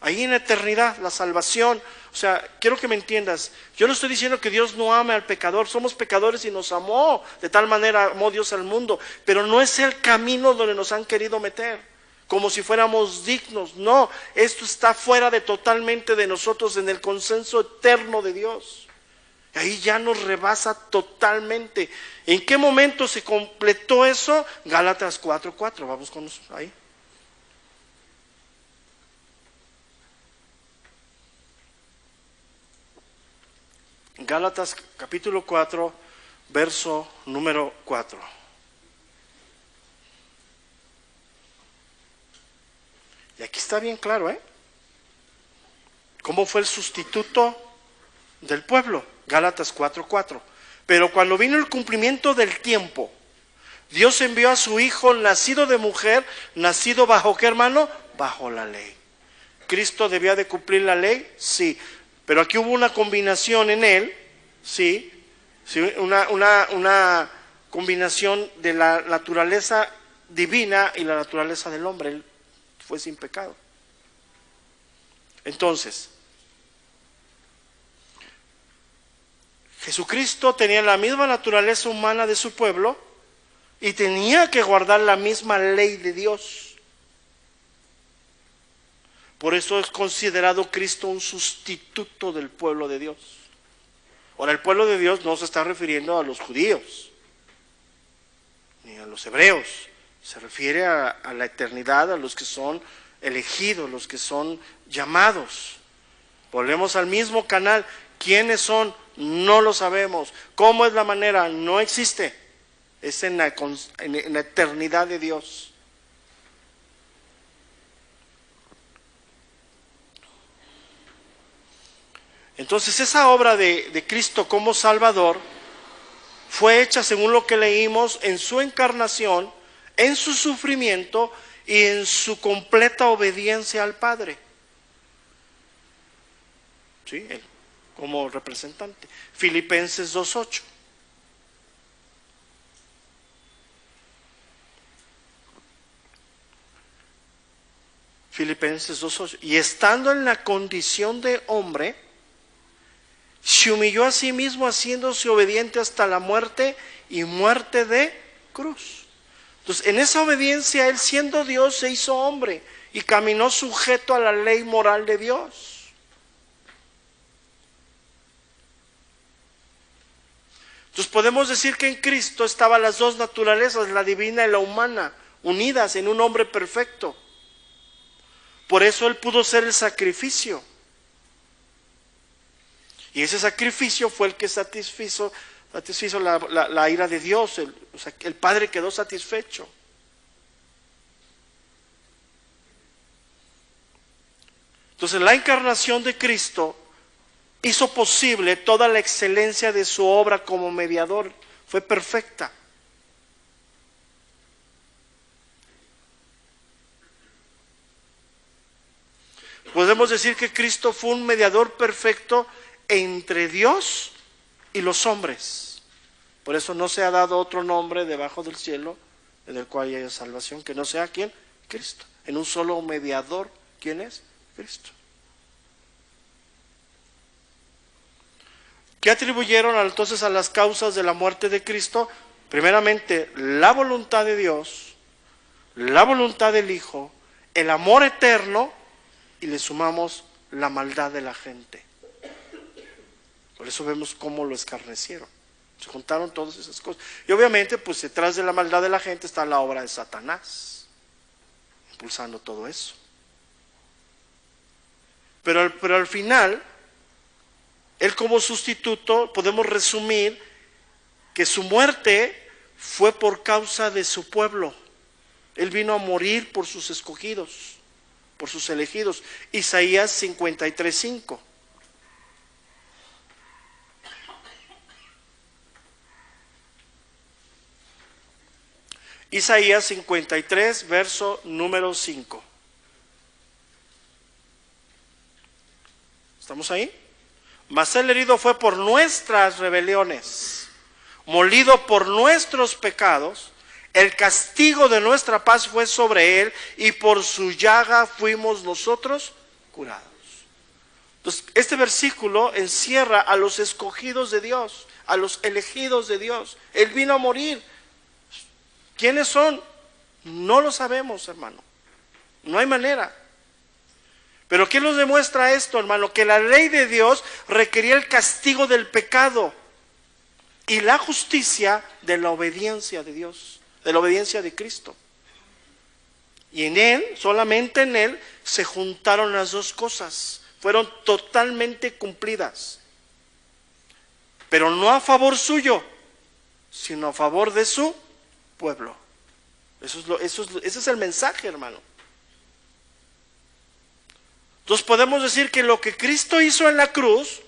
Ahí en la eternidad, la salvación. O sea, quiero que me entiendas. Yo no estoy diciendo que Dios no ame al pecador. Somos pecadores y nos amó. De tal manera amó Dios al mundo. Pero no es el camino donde nos han querido meter. Como si fuéramos dignos. No, esto está fuera totalmente de nosotros en el consenso eterno de Dios. Ahí ya nos rebasa totalmente. ¿En qué momento se completó eso? Gálatas 4:4. Vamos con ahí. Gálatas capítulo 4, verso número 4. Y aquí está bien claro, ¿cómo fue el sustituto del pueblo? Gálatas 4:4. Pero cuando vino el cumplimiento del tiempo, Dios envió a su Hijo, nacido de mujer, nacido bajo ¿qué, hermano? Bajo la ley. ¿Cristo debía de cumplir la ley? Sí. Pero aquí hubo una combinación en él, sí, una combinación de la naturaleza divina y la naturaleza del hombre. Él fue sin pecado. Entonces, Jesucristo tenía la misma naturaleza humana de su pueblo y tenía que guardar la misma ley de Dios. Por eso es considerado Cristo un sustituto del pueblo de Dios. Ahora, el pueblo de Dios no se está refiriendo a los judíos, ni a los hebreos. Se refiere a la eternidad, a los que son elegidos, los que son llamados. Volvemos al mismo canal. ¿Quiénes son? No lo sabemos. ¿Cómo es la manera? No existe. Es en la eternidad de Dios. Entonces esa obra de Cristo como Salvador fue hecha, según lo que leímos, en su encarnación, en su sufrimiento y en su completa obediencia al Padre. ¿Sí? Él, como representante. Filipenses 2:8. Filipenses 2:8. Y estando en la condición de hombre, se humilló a sí mismo, haciéndose obediente hasta la muerte y muerte de cruz. Entonces, en esa obediencia, él siendo Dios se hizo hombre y caminó sujeto a la ley moral de Dios. Entonces podemos decir que en Cristo estaban las dos naturalezas, la divina y la humana, unidas en un hombre perfecto. Por eso él pudo ser el sacrificio. Y ese sacrificio fue el que satisfizo la ira de Dios. El Padre quedó satisfecho. Entonces la encarnación de Cristo hizo posible toda la excelencia de su obra como mediador. Fue perfecta. Podemos decir que Cristo fue un mediador perfecto entre Dios y los hombres. Por eso no se ha dado otro nombre debajo del cielo en el cual haya salvación, que no sea ¿quién? Cristo. En un solo mediador, ¿quién es? Cristo. ¿Qué atribuyeron entonces a las causas de la muerte de Cristo? Primeramente, la voluntad de Dios, la voluntad del Hijo, el amor eterno, y le sumamos la maldad de la gente. Por eso vemos cómo lo escarnecieron. Se juntaron todas esas cosas. Y obviamente, pues detrás de la maldad de la gente está la obra de Satanás, impulsando todo eso. Pero al final, él como sustituto, podemos resumir que su muerte fue por causa de su pueblo. Él vino a morir por sus escogidos, por sus elegidos. Isaías 53:5. Isaías 53, verso número 5. ¿Estamos ahí? Mas el herido fue por nuestras rebeliones, molido por nuestros pecados, el castigo de nuestra paz fue sobre él, y por su llaga fuimos nosotros curados. Entonces, este versículo encierra a los escogidos de Dios, a los elegidos de Dios. Él vino a morir. ¿Quiénes son? No lo sabemos, hermano. No hay manera. Pero ¿qué nos demuestra esto, hermano? Que la ley de Dios requería el castigo del pecado y la justicia de la obediencia de Dios, de la obediencia de Cristo. Y en Él, solamente en Él, se juntaron las dos cosas. Fueron totalmente cumplidas. pero no a favor suyo, sino a favor de su pueblo. Ese es el mensaje, hermano. Entonces podemos decir que lo que Cristo hizo en la cruz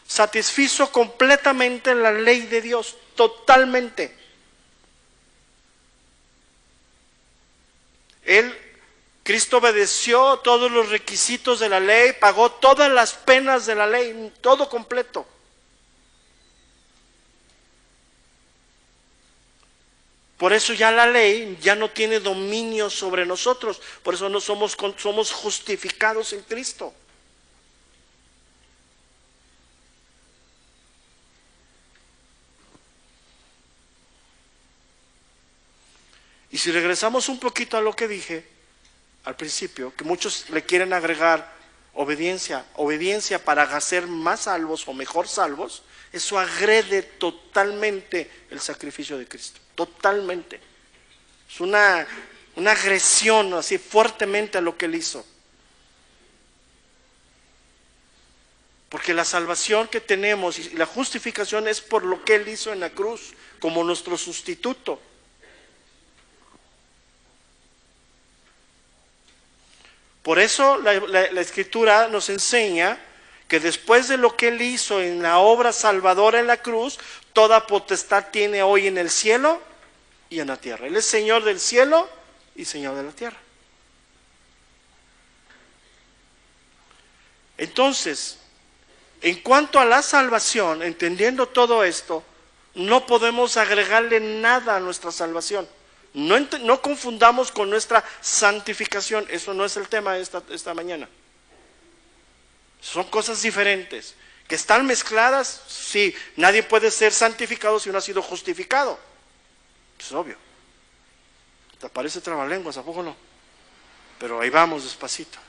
satisfizo completamente la ley de Dios, totalmente. Cristo obedeció todos los requisitos de la ley, pagó todas las penas de la ley, todo completo. Por eso ya la ley ya no tiene dominio sobre nosotros, por eso no somos justificados en Cristo. Y si regresamos un poquito a lo que dije al principio, que muchos le quieren agregar obediencia para ser más salvos o mejor salvos, eso agrede totalmente el sacrificio de Cristo, totalmente. Es una agresión así fuertemente a lo que Él hizo. Porque la salvación que tenemos y la justificación es por lo que Él hizo en la cruz, como nuestro sustituto. Por eso la Escritura nos enseña que después de lo que Él hizo en la obra salvadora en la cruz, toda potestad tiene hoy en el cielo y en la tierra. Él es Señor del cielo y Señor de la tierra. Entonces, en cuanto a la salvación, entendiendo todo esto, no podemos agregarle nada a nuestra salvación. No confundamos con nuestra santificación, eso no es el tema de esta mañana. Son cosas diferentes, que están mezcladas, sí, nadie puede ser santificado si no ha sido justificado. Es obvio. Te parece trabalenguas, ¿a poco no? Pero ahí vamos despacito.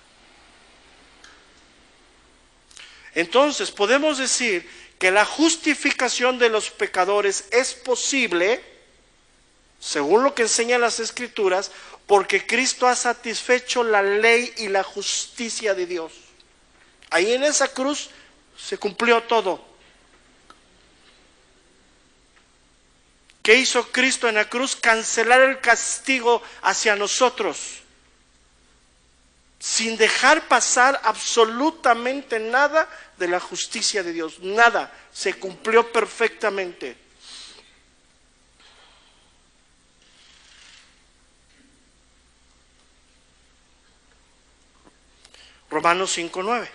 Entonces, podemos decir que la justificación de los pecadores es posible, según lo que enseñan las Escrituras, porque Cristo ha satisfecho la ley y la justicia de Dios. Ahí en esa cruz se cumplió todo. ¿Qué hizo Cristo en la cruz? Cancelar el castigo hacia nosotros, sin dejar pasar absolutamente nada de la justicia de Dios. Nada, se cumplió perfectamente. Romanos 5:9.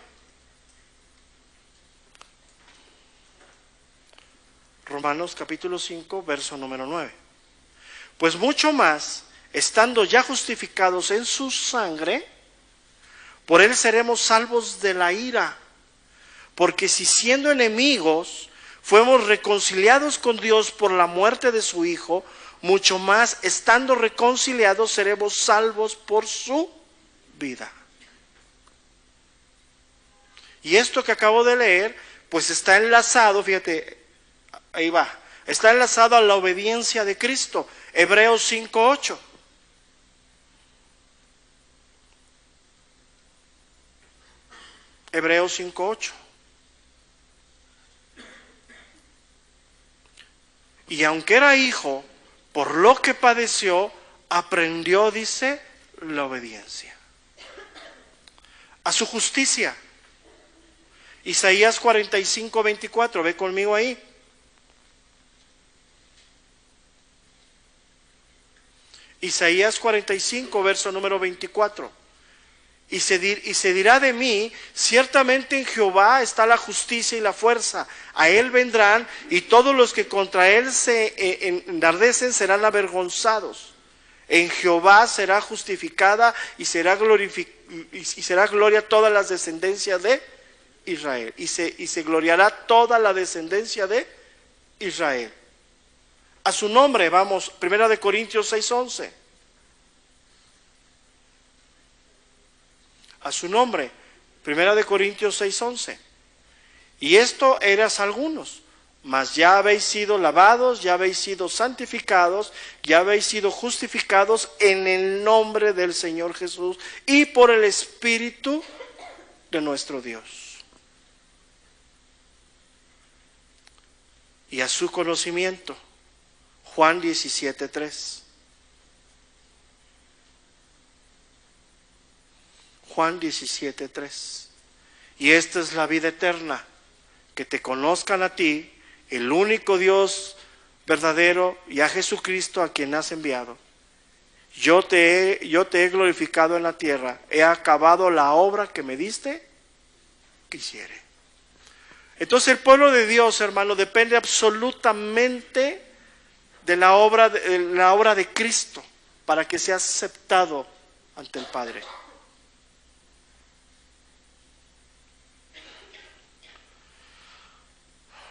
Romanos capítulo 5, verso número 9. Pues mucho más, estando ya justificados en su sangre, por él seremos salvos de la ira. Porque si siendo enemigos fuimos reconciliados con Dios por la muerte de su Hijo, mucho más, estando reconciliados, seremos salvos por su vida. Y esto que acabo de leer, pues está enlazado, fíjate, ahí va, está enlazado a la obediencia de Cristo. Hebreos 5:8. Hebreos 5:8. Y aunque era hijo, por lo que padeció, aprendió, dice, la obediencia a su justicia. Isaías 45:24, ve conmigo ahí. Isaías 45, verso número 24. Y se dirá de mí, ciertamente en Jehová está la justicia y la fuerza. A él vendrán, y todos los que contra él se enardecen serán avergonzados. En Jehová será justificada y será gloria todas las descendencias de Israel. Y se gloriará toda la descendencia de Israel. A su nombre, vamos, 1 Corintios 6:11. A su nombre, 1 Corintios 6:11. Y esto eras algunos, mas ya habéis sido lavados, ya habéis sido santificados, ya habéis sido justificados en el nombre del Señor Jesús y por el Espíritu de nuestro Dios. y a su conocimiento. Juan 17:3. Juan 17:3. Y esta es la vida eterna, que te conozcan a ti, el único Dios verdadero, y a Jesucristo a quien has enviado. Yo te he glorificado en la tierra, he acabado la obra que me diste que hiciere. Entonces el pueblo de Dios, hermano, depende absolutamente de la obra de Cristo para que sea aceptado ante el Padre.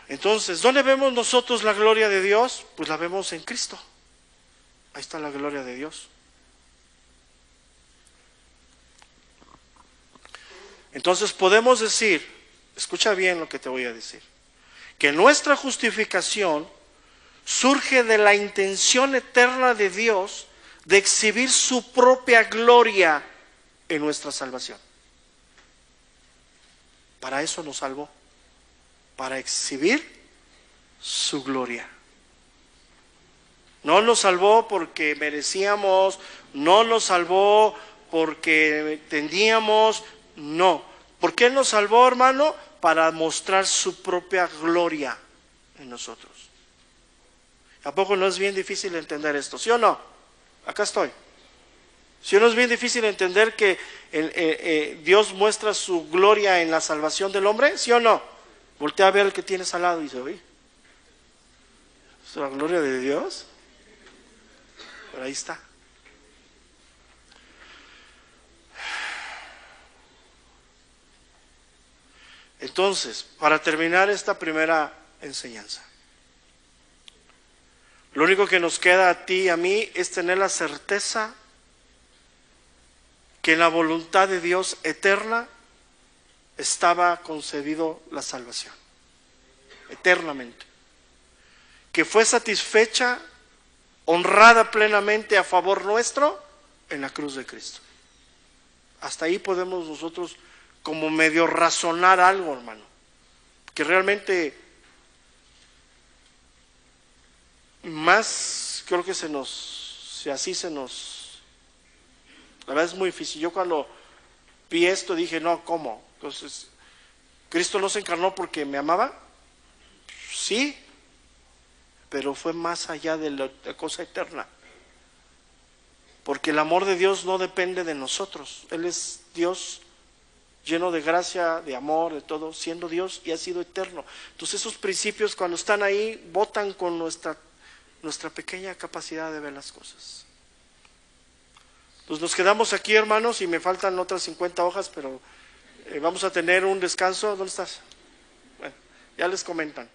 Entonces, ¿dónde vemos nosotros la gloria de Dios? Pues la vemos en Cristo. Ahí está la gloria de Dios. Entonces podemos decir, escucha bien lo que te voy a decir, que nuestra justificación surge de la intención eterna de Dios de exhibir su propia gloria en nuestra salvación. Para eso nos salvó, para exhibir su gloria. No nos salvó porque merecíamos, no nos salvó porque teníamos, no. ¿Por qué nos salvó, hermano? Para mostrar su propia gloria en nosotros. ¿A poco no es bien difícil entender esto? ¿Sí o no? Acá estoy. ¿Sí o no es bien difícil entender que Dios muestra su gloria en la salvación del hombre? ¿Sí o no? Voltea a ver al que tienes al lado y dice, oye, ¿es la gloria de Dios? Pero ahí está. Entonces, para terminar esta primera enseñanza, lo único que nos queda a ti y a mí es tener la certeza que en la voluntad de Dios eterna estaba concebido la salvación, eternamente, que fue satisfecha, honrada plenamente a favor nuestro en la cruz de Cristo. Hasta ahí podemos nosotros como medio razonar algo, hermano, que realmente más creo que la verdad es muy difícil. Yo cuando vi esto dije, no, ¿cómo? Entonces, ¿Cristo no se encarnó porque me amaba? Sí, pero fue más allá de la cosa eterna. Porque el amor de Dios no depende de nosotros. Él es Dios lleno de gracia, de amor, de todo, siendo Dios y ha sido eterno. Entonces esos principios cuando están ahí botan con nuestra pequeña capacidad de ver las cosas. Pues nos quedamos aquí, hermanos, y me faltan otras 50 hojas, pero vamos a tener un descanso. ¿Dónde estás? Bueno, ya les comentan.